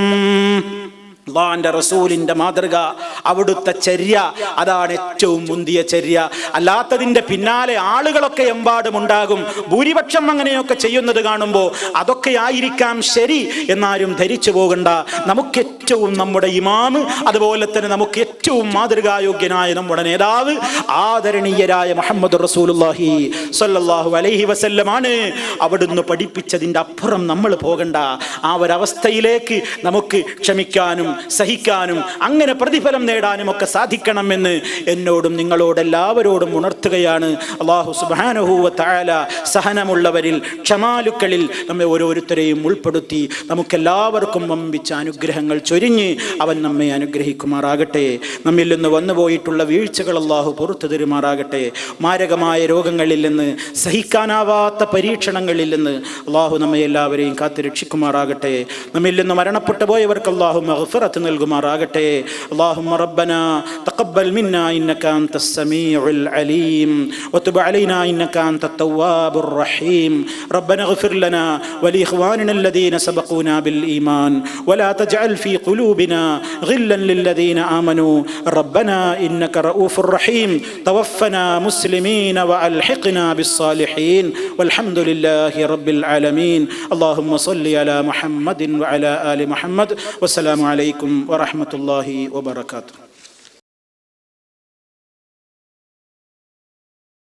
അല്ലാഹുവിന്റെ റസൂലിന്റെ മാതൃക, അവിടുത്തെ ചര്യ, അതാണ് ഏറ്റവും മുന്തിയ ചര്യ. അല്ലാത്തതിന്റെ പിന്നാലെ ആളുകളൊക്കെ എമ്പാടുമുണ്ടാകും. ഭൂരിപക്ഷം അങ്ങനെയൊക്കെ ചെയ്യുന്നത് കാണുമ്പോൾ അതൊക്കെ ആയിരിക്കാം ശരി എന്നാരും ധരിച്ചു പോകണ്ട. നമുക്ക് ഏറ്റവും നമ്മുടെ ഇമാമ്, അതുപോലെ തന്നെ നമുക്ക് ഏറ്റവും മാതൃകായോഗ്യനായ നമ്മുടെ നേതാവ് ആദരണീയരായ മുഹമ്മദ് റസൂലുള്ളാഹി സ്വല്ലല്ലാഹു അലൈഹി വസല്ലമാണ്. അവിടുന്ന് പഠിപ്പിച്ചതിന്റെ അപ്പുറം നമ്മൾ പോകണ്ട. ആ ഒരവസ്ഥയിലേക്ക് നമുക്ക് ക്ഷമിക്കാനും സഹിക്കാനും അങ്ങനെ പ്രതിഫലം നേടാനും ഒക്കെ സാധിക്കണമെന്ന് എന്നോടും നിങ്ങളോടെല്ലാവരോടും ഉണർത്തുകയാണ്. അല്ലാഹു സുബ്ഹാനഹു വ തആല സഹനമുള്ളവരിൽ, ക്ഷമാലുക്കളിൽ നമ്മെ ഓരോരുത്തരെയും ഉൾപ്പെടുത്തി നമുക്കെല്ലാവർക്കും വമ്പിച്ച അനുഗ്രഹങ്ങൾ ചൊരിഞ്ഞ് അവൻ നമ്മെ അനുഗ്രഹിക്കുമാറാകട്ടെ. നമ്മിൽ നിന്ന് വന്നുപോയിട്ടുള്ള വീഴ്ചകൾ അല്ലാഹു പുറത്തു തരുമാറാകട്ടെ. മാരകമായ രോഗങ്ങളിൽ നിന്ന്, സഹിക്കാനാവാത്ത പരീക്ഷണങ്ങളിൽ നിന്ന് അല്ലാഹു നമ്മെ എല്ലാവരെയും കാത്തു രക്ഷിക്കുമാറാകട്ടെ. നമ്മിൽ നിന്ന് മരണപ്പെട്ടു പോയവർക്ക് അല്ലാഹു മഗ്ഫിറത്ത് നൽകുമാറാകട്ടെ. اللهم ربنا تقبل منا إنك أنت السميع العليم وتب علينا إنك أنت التواب الرحيم. ربنا اغفر لنا ولإخواننا الذين سبقونا بالإيمان ولا تجعل في قلوبنا غلا للذين آمنوا ربنا إنك رؤوف رحيم. توفنا مسلمين وألحقنا بالصالحين والحمد لله رب العالمين. اللهم صل على محمد وعلى آل محمد. والسلام عليكم ورحمة الله وبركاته.